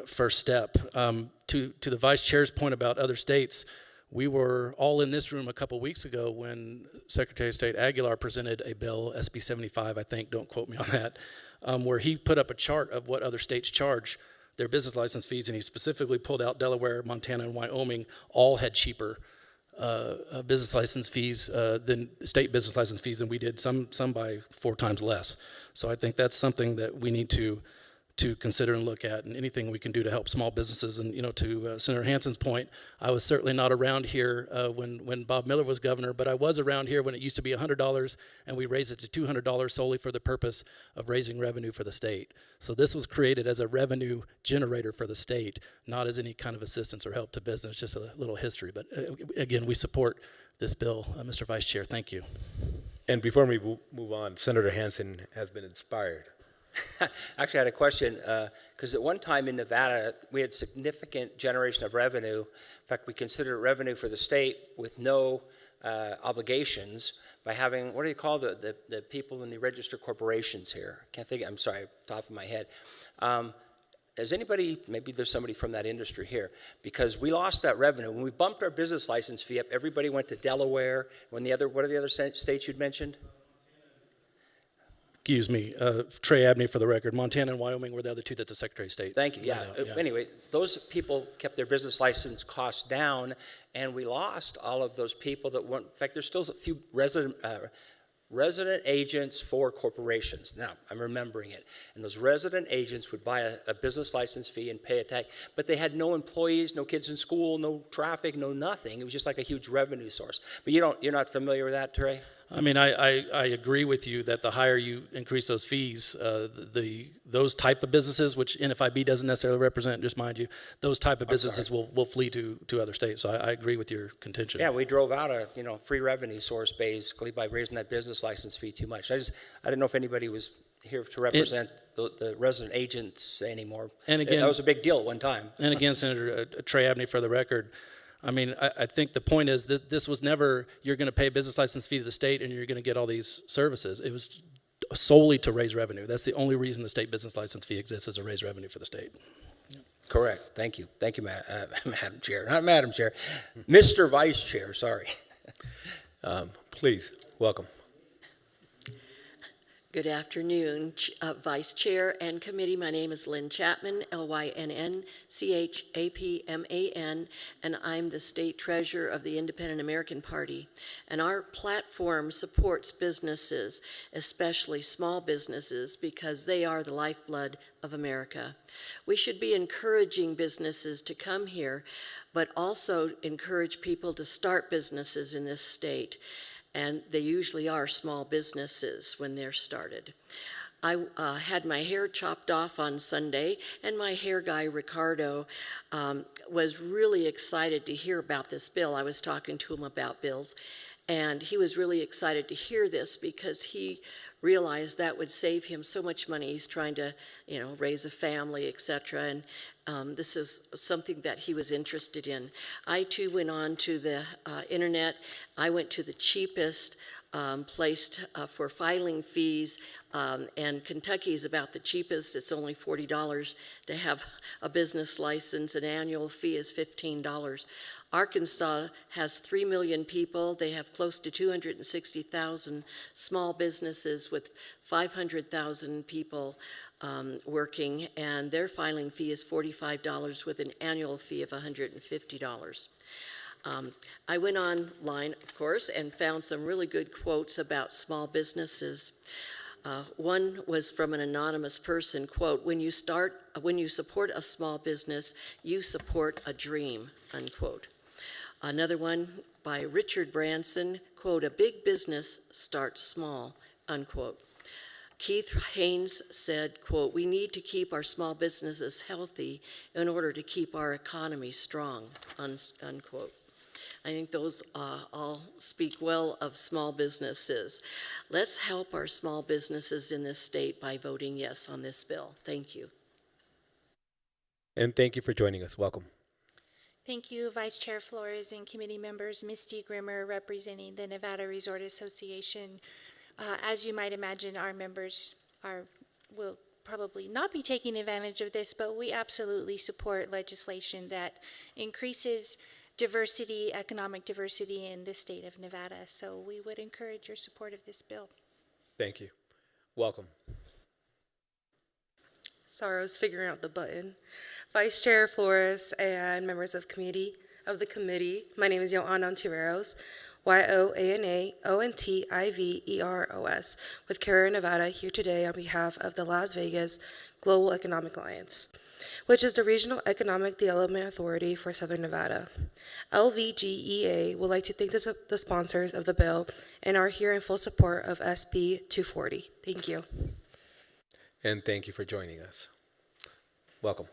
first step. To the Vice Chair's point about other states, we were all in this room a couple weeks ago when Secretary of State Aguilar presented a bill, SB 75, I think, don't quote me on that, where he put up a chart of what other states charge their business license fees, and he specifically pulled out Delaware, Montana, and Wyoming all had cheaper business license fees than state business license fees than we did, some by 4 times less. So I think that's something that we need to consider and look at, and anything we can do to help small businesses. And to Senator Hansen's point, I was certainly not around here when Bob Miller was governor, but I was around here when it used to be $100 and we raised it to $200 solely for the purpose of raising revenue for the state. So this was created as a revenue generator for the state, not as any kind of assistance or help to business, just a little history. But again, we support this bill. Mr. Vice Chair, thank you. And before we move on, Senator Hansen has been inspired. Actually, I had a question, because at one time in Nevada, we had significant generation of revenue. In fact, we considered it revenue for the state with no obligations by having, what do you call the people in the registered corporations here? I can't think, I'm sorry, top of my head. Is anybody, maybe there's somebody from that industry here, because we lost that revenue. When we bumped our business license fee up, everybody went to Delaware. What are the other states you'd mentioned? Excuse me, Trey Abney for the record. Montana and Wyoming were the other two that the Secretary of State. Thank you, yeah. Anyway, those people kept their business license costs down, and we lost all of those people that weren't, in fact, there's still a few resident agents for corporations. Now, I'm remembering it. And those resident agents would buy a business license fee and pay a tax, but they had no employees, no kids in school, no traffic, no nothing. It was just like a huge revenue source. But you're not familiar with that, Trey? I mean, I agree with you that the higher you increase those fees, those type of businesses, which NFIB doesn't necessarily represent, just mind you, those type of businesses will flee to other states. So I agree with your contention. Yeah, we drove out a free revenue source basically by raising that business license fee too much. I didn't know if anybody was here to represent the resident agents anymore. And again, that was a big deal at one time. And again, Senator Trey Abney, for the record, I mean, I think the point is that this was never, you're going to pay a business license fee to the state and you're going to get all these services. It was solely to raise revenue. That's the only reason the state business license fee exists, is to raise revenue for the state. Correct. Thank you. Thank you, Madam Chair. Not Madam Chair. Mr. Vice Chair, sorry. Please, welcome. Good afternoon, Vice Chair and Committee. My name is Lynn Chapman, LynnChapman, and I'm the State Treasurer of the Independent American Party. And our platform supports businesses, especially small businesses, because they are the lifeblood of America. We should be encouraging businesses to come here, but also encourage people to start businesses in this state. And they usually are small businesses when they're started. I had my hair chopped off on Sunday, and my hair guy, Ricardo, was really excited to hear about this bill. I was talking to him about bills, and he was really excited to hear this because he realized that would save him so much money. He's trying to, raise a family, etc. And this is something that he was interested in. I too went on to the internet. I went to the cheapest place for filing fees, and Kentucky is about the cheapest. It's only $40 to have a business license. An annual fee is $15. Arkansas has 3 million people. They have close to 260,000 small businesses with 500,000 people working, and their filing fee is $45 with an annual fee of $150. I went online, of course, and found some really good quotes about small businesses. One was from an anonymous person, quote, when you support a small business, you support a dream, unquote. Another one by Richard Branson, quote, a big business starts small, unquote. Keith Haynes said, quote, we need to keep our small businesses healthy in order to keep our economy strong, unquote. I think those all speak well of small businesses. Let's help our small businesses in this state by voting yes on this bill. Thank you. And thank you for joining us. Welcome. Thank you, Vice Chair Flores and committee members. Misty Grimmer, representing the Nevada Resort Association. As you might imagine, our members will probably not be taking advantage of this, but we absolutely support legislation that increases diversity, economic diversity in the state of Nevada. So we would encourage your support of this bill. Thank you. Welcome. Sorry, I was figuring out the button. Vice Chair Flores and members of the committee, my name is Yoana Ontiveros, YOANA-ONTIVEROS, with Carrera Nevada, here today on behalf of the Las Vegas Global Economic Alliance, which is the Regional Economic Development Authority for Southern Nevada. LVGEA would like to thank the sponsors of the bill and are here in full support of SB 240. Thank you. And thank you for joining us. Welcome.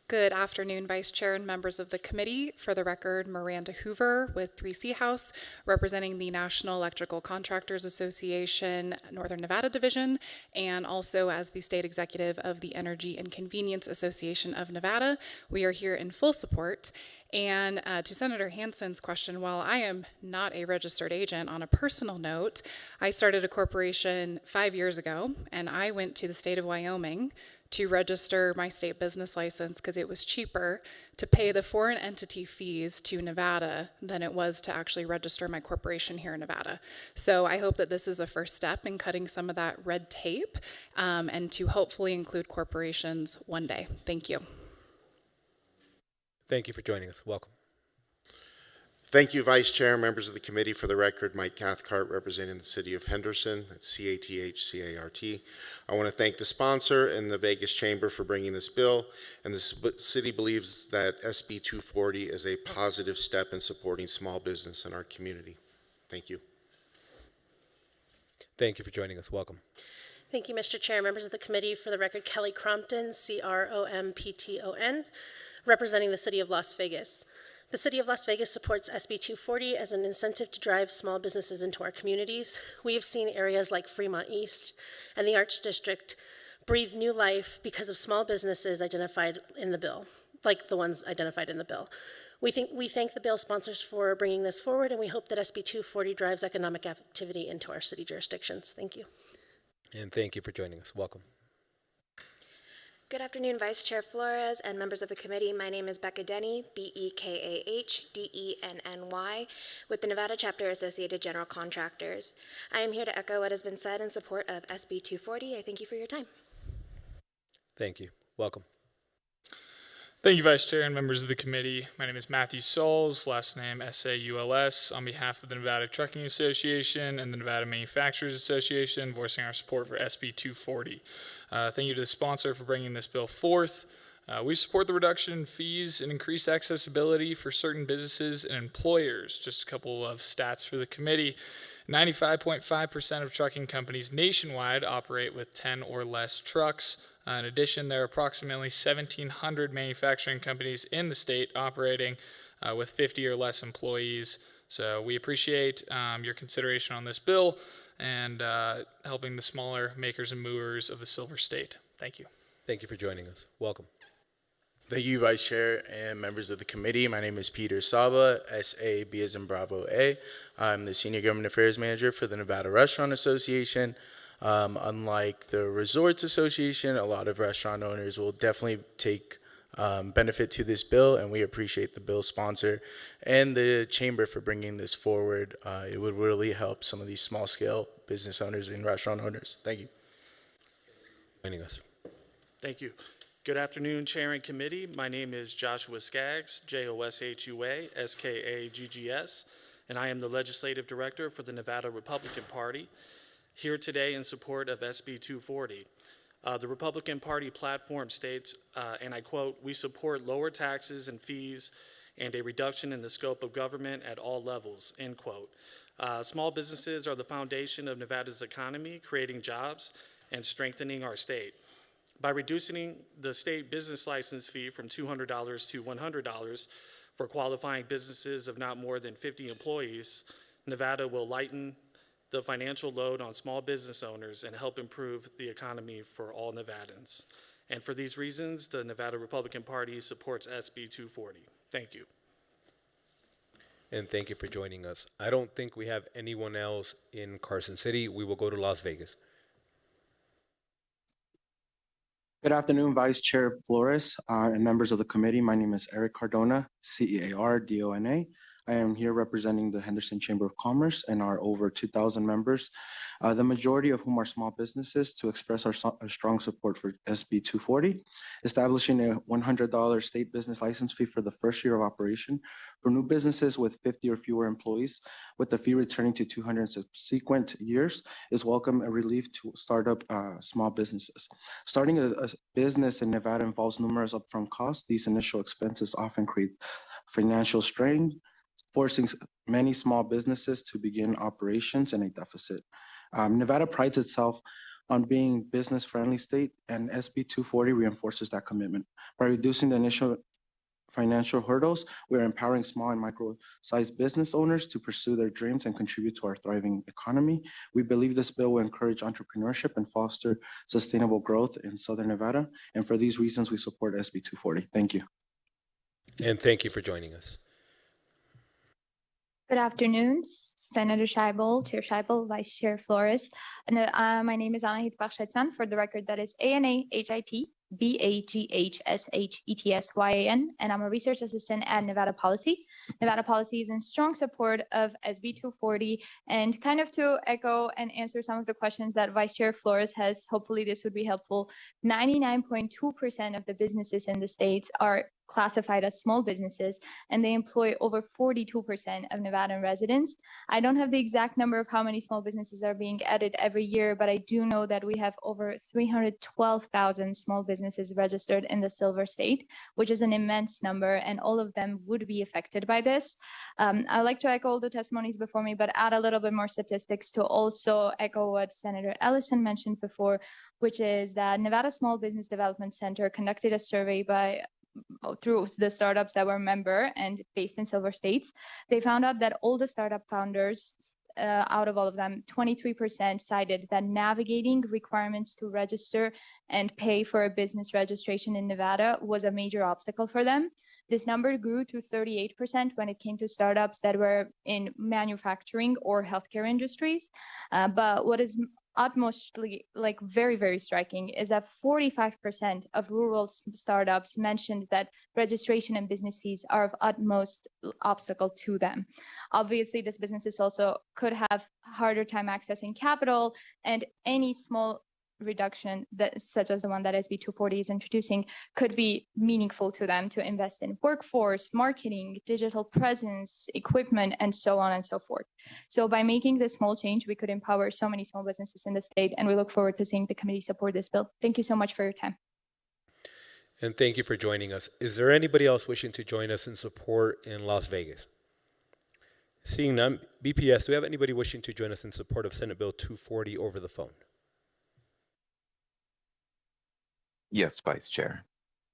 Good afternoon, Vice Chair and members of the committee. For the record, Miranda Hoover with 3C House, representing the National Electrical Contractors Association, Northern Nevada Division, and also as the State Executive of the Energy and Convenience Association of Nevada. We are here in full support. And to Senator Hansen's question, while I am not a registered agent, on a personal note, I started a corporation 5 years ago, and I went to the state of Wyoming to register my state business license because it was cheaper to pay the foreign entity fees to Nevada than it was to actually register my corporation here in Nevada. So I hope that this is a first step in cutting some of that red tape and to hopefully include corporations one day. Thank you. Thank you for joining us. Welcome. Thank you, Vice Chair, members of the committee. For the record, Mike Cathcart, representing the city of Henderson, that's C-A-T-H-C-A-R-T. I want to thank the sponsor and the Vegas Chamber for bringing this bill, and the city believes that SB 240 is a positive step in supporting small business in our community. Thank you. Thank you for joining us. Welcome. Thank you, Mr. Chair, members of the committee. For the record, Kelly Crompton, C-R-O-M-P-T-O-N, representing the city of Las Vegas. The City of Las Vegas supports SB 240 as an incentive to drive small businesses into our communities. We have seen areas like Fremont East and the Arts District breathe new life because of small businesses identified in the bill, like the ones identified in the bill. We thank the bill sponsors for bringing this forward, and we hope that SB 240 drives economic activity into our city jurisdictions. Thank you. And thank you for joining us. Welcome. Good afternoon, Vice Chair Flores and members of the committee. My name is Becca Denny, Bekahdenny, with the Nevada Chapter Associated General Contractors. I am here to echo what has been said in support of SB 240. I thank you for your time. Thank you. Welcome. Thank you, Vice Chair and members of the committee. My name is Matthew Sauls, last name Sauls, on behalf of the Nevada Trucking Association and the Nevada Manufacturers Association, voicing our support for SB 240. Thank you to the sponsor for bringing this bill forth. We support the reduction in fees and increased accessibility for certain businesses and employers. Just a couple of stats for the committee. 95.5% of trucking companies nationwide operate with 10 or less trucks. In addition, there are approximately 1,700 manufacturing companies in the state operating with 50 or less employees. So we appreciate your consideration on this bill and helping the smaller makers and movers of the Silver State. Thank you. Thank you for joining us. Welcome. Thank you, Vice Chair and members of the committee. My name is Peter Saba, S-A-B as in Bravo A. I'm the Senior Government Affairs Manager for the Nevada Restaurant Association. Unlike the Resorts Association, a lot of restaurant owners will definitely take benefit to this bill, and we appreciate the bill sponsor and the chamber for bringing this forward. It would really help some of these small-scale business owners and restaurant owners. Thank you. Joining us. Thank you. Good afternoon, Chair and Committee. My name is Joshua Skaggs, Joshua Skaggs, and I am the Legislative Director for the Nevada Republican Party, here today in support of SB 240. The Republican Party platform states, and I quote, "We support lower taxes and fees and a reduction in the scope of government at all levels," end quote. Small businesses are the foundation of Nevada's economy, creating jobs and strengthening our state. By reducing the state business license fee from $200 to $100 for qualifying businesses of not more than 50 employees, Nevada will lighten the financial load on small business owners and help improve the economy for all Nevadans. And for these reasons, the Nevada Republican Party supports SB 240. Thank you. And thank you for joining us. I don't think we have anyone else in Carson City. We will go to Las Vegas. Good afternoon, Vice Chair Flores and members of the committee. My name is Eric Cardona, Ceardona. I am here representing the Henderson Chamber of Commerce and our over 2,000 members, the majority of whom are small businesses, to express our strong support for SB 240, establishing a $100 state business license fee for the first year of operation for new businesses with 50 or fewer employees, with the fee returning to 200 subsequent years, is welcome and relief to startup small businesses. Starting a business in Nevada involves numerous upfront costs. These initial expenses often create financial strain, forcing many small businesses to begin operations in a deficit. Nevada prides itself on being business-friendly state, and SB 240 reinforces that commitment. By reducing the initial financial hurdles, we are empowering small and micro-sized business owners to pursue their dreams and contribute to our thriving economy. We believe this bill will encourage entrepreneurship and foster sustainable growth in Southern Nevada, and for these reasons, we support SB 240. Thank you. And thank you for joining us. Good afternoon, Senator Scheibel, Chair Scheibel, Vice Chair Flores. My name is Anahit Baghshetsan. For the record, that is ANAHIT BAGHSHETSYAN, and I'm a research assistant at Nevada Policy. Nevada Policy is in strong support of SB 240, and kind of to echo and answer some of the questions that Vice Chair Flores has, hopefully this would be helpful. 99.2% of the businesses in the states are classified as small businesses, and they employ over 42% of Nevadan residents. I don't have the exact number of how many small businesses are being added every year, but I do know that we have over 312,000 small businesses registered in the Silver State, which is an immense number, and all of them would be affected by this. I'd like to echo all the testimonies before me, but add a little bit more statistics to also echo what Senator Ellison mentioned before, which is that Nevada Small Business Development Center conducted a survey through the startups that were member and based in Silver States. They found out that all the startup founders, out of all of them, 23% cited that navigating requirements to register and pay for a business registration in Nevada was a major obstacle for them. This number grew to 38% when it came to startups that were in manufacturing or healthcare industries. But what is utmostly, like very, very striking, is that 45% of rural startups mentioned that registration and business fees are of utmost obstacle to them. Obviously, these businesses also could have harder time accessing capital, and any small reduction that, such as the one that SB 240 is introducing, could be meaningful to them to invest in workforce, marketing, digital presence, equipment, and so on and so forth. So by making this small change, we could empower so many small businesses in the state, and we look forward to seeing the committee support this bill. Thank you so much for your time. And thank you for joining us. Is there anybody else wishing to join us in support in Las Vegas? Seeing none, BPS, do we have anybody wishing to join us in support of Senate Bill 240 over the phone? Yes, Vice Chair.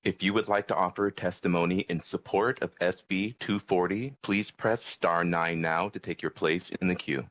If you would like to offer testimony in support of SB 240, please press *9 now to take your place in the queue.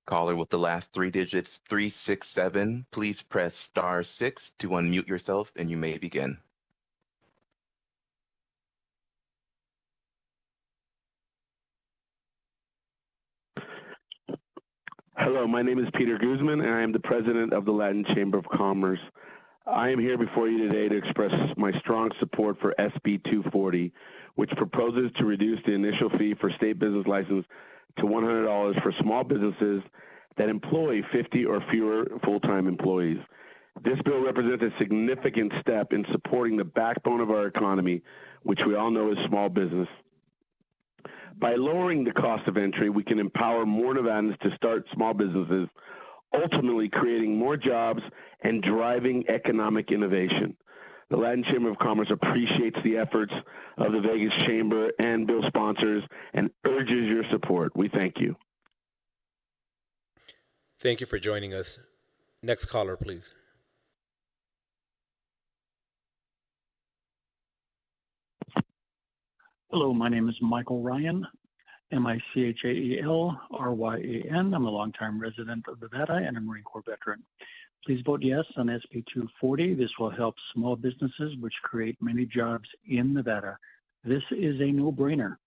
Caller with the last 3 digits, 367, please press *6 to unmute yourself and you may begin. Hello, my name is Peter Guzman, and I am the president of the Latin Chamber of Commerce. I am here before you today to express my strong support for SB 240, which proposes to reduce the initial fee for state business license to $100 for small businesses that employ 50 or fewer full-time employees. This bill represents a significant step in supporting the backbone of our economy, which we all know is small business. By lowering the cost of entry, we can empower more Nevadans to start small businesses, ultimately creating more jobs and driving economic innovation. The Latin Chamber of Commerce appreciates the efforts of the Vegas Chamber and bill sponsors and urges your support. We thank you. Thank you for joining us. Next caller, please. Hello, my name is Michael Ryan, MICHAELRYAN. I'm a longtime resident of Nevada and a Marine Corps veteran. Please vote yes on SB 240. This will help small businesses which create many jobs in Nevada. This is a no-brainer.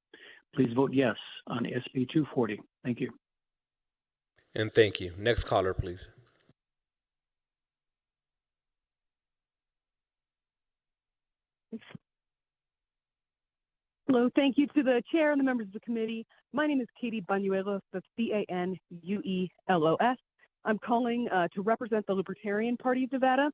Please vote yes on SB 240. Thank you. And thank you. Next caller, please. Hello, thank you to the chair and the members of the committee. My name is Katie Banuelos, that's Banuelos. I'm calling to represent the Libertarian Party of Nevada.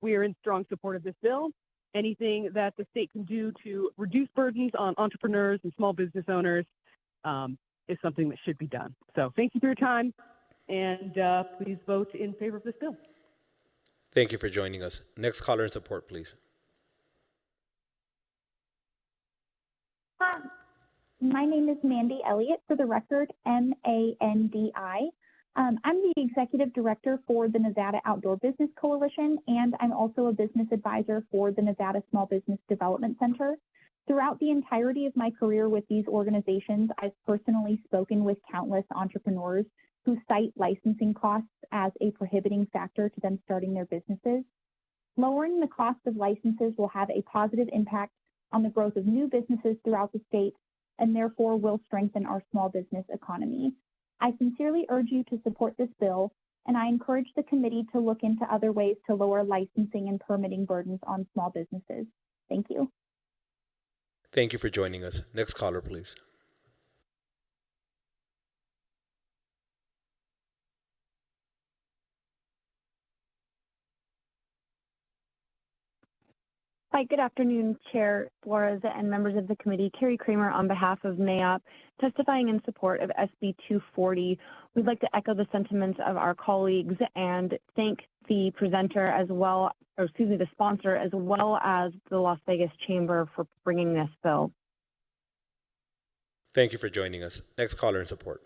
We are in strong support of this bill. Anything that the state can do to reduce burdens on entrepreneurs and small business owners is something that should be done. So thank you for your time, and please vote in favor of this bill. Thank you for joining us. Next caller in support, please. Hi, my name is Mandy Elliott, for the record, Mandi. I'm the executive director for the Nevada Outdoor Business Coalition, and I'm also a business advisor for the Nevada Small Business Development Center. Throughout the entirety of my career with these organizations, I've personally spoken with countless entrepreneurs who cite licensing costs as a prohibiting factor to them starting their businesses. Lowering the cost of licenses will have a positive impact on the growth of new businesses throughout the state, and therefore will strengthen our small business economy. I sincerely urge you to support this bill, and I encourage the committee to look into other ways to lower licensing and permitting burdens on small businesses. Thank you. Thank you for joining us. Next caller, please. Hi, good afternoon, Chair Flores and members of the committee. Carrie Kramer on behalf of NAOP, testifying in support of SB 240. We'd like to echo the sentiments of our colleagues and thank the presenter as well, or excuse me, the sponsor, as well as the Las Vegas Chamber for bringing this bill. Thank you for joining us. Next caller in support.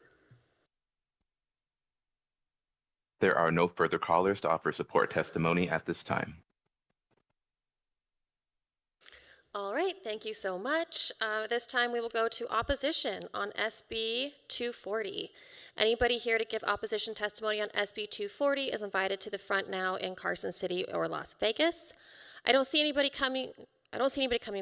There are no further callers to offer support testimony at this time. All right, thank you so much. This time we will go to opposition on SB 240. Anybody here to give opposition testimony on SB 240 is invited to the front now in Carson City or Las Vegas. I don't see anybody coming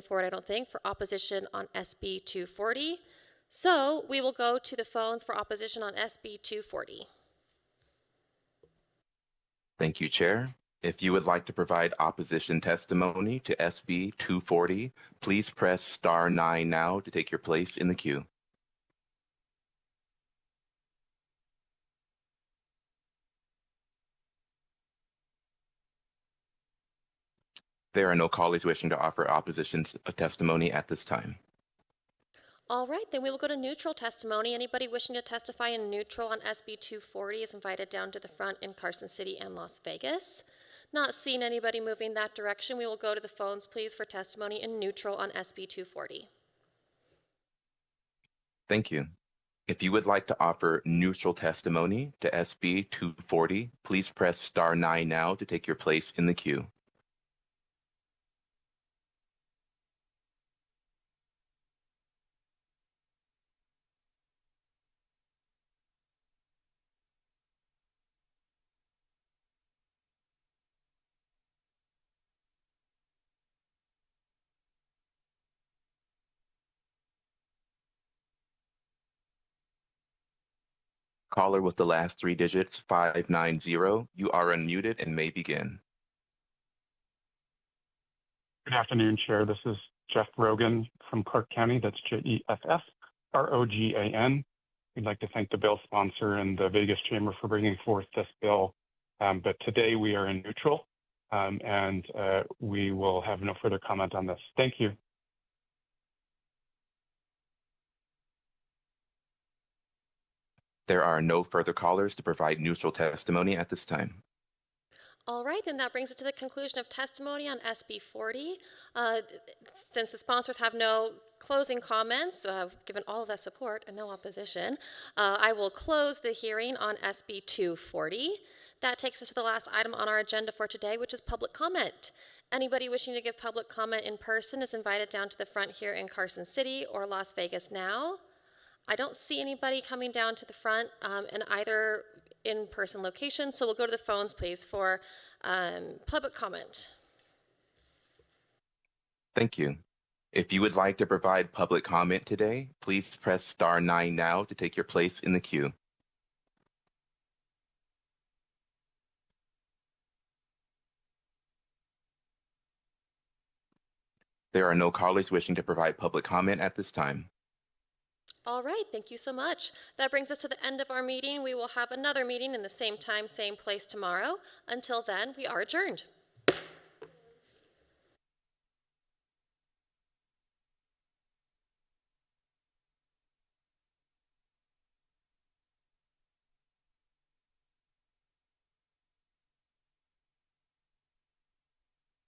forward, I don't think, for opposition on SB 240. So we will go to the phones for opposition on SB 240. Thank you, Chair. If you would like to provide opposition testimony to SB 240, please press star 9 now to take your place in the queue. There are no callers wishing to offer opposition testimony at this time. All right, then we will go to neutral testimony. Anybody wishing to testify in neutral on SB 240 is invited down to the front in Carson City and Las Vegas. Not seeing anybody moving that direction, we will go to the phones, please, for testimony in neutral on SB 240. Thank you. If you would like to offer neutral testimony to SB 240, please press star 9 now to take your place in the queue. Caller with the last 3 digits, 590, you are unmuted and may begin. Good afternoon, Chair. This is Jeff Rogan from Clark County. That's JEFF-ROGAN. We'd like to thank the bill sponsor and the Vegas Chamber for bringing forth this bill. But today we are in neutral, and we will have no further comment on this. Thank you. There are no further callers to provide neutral testimony at this time. All right, then that brings us to the conclusion of testimony on SB 40. Since the sponsors have no closing comments, given all of that support and no opposition, I will close the hearing on SB 240. That takes us to the last item on our agenda for today, which is public comment. Anybody wishing to give public comment in person is invited down to the front here in Carson City or Las Vegas now. I don't see anybody coming down to the front in either in-person location, so we'll go to the phones, please, for public comment. Thank you. If you would like to provide public comment today, please press star 9 now to take your place in the queue. There are no callers wishing to provide public comment at this time. All right, thank you so much. That brings us to the end of our meeting. We will have another meeting in the same time, same place tomorrow. Until then, we are adjourned.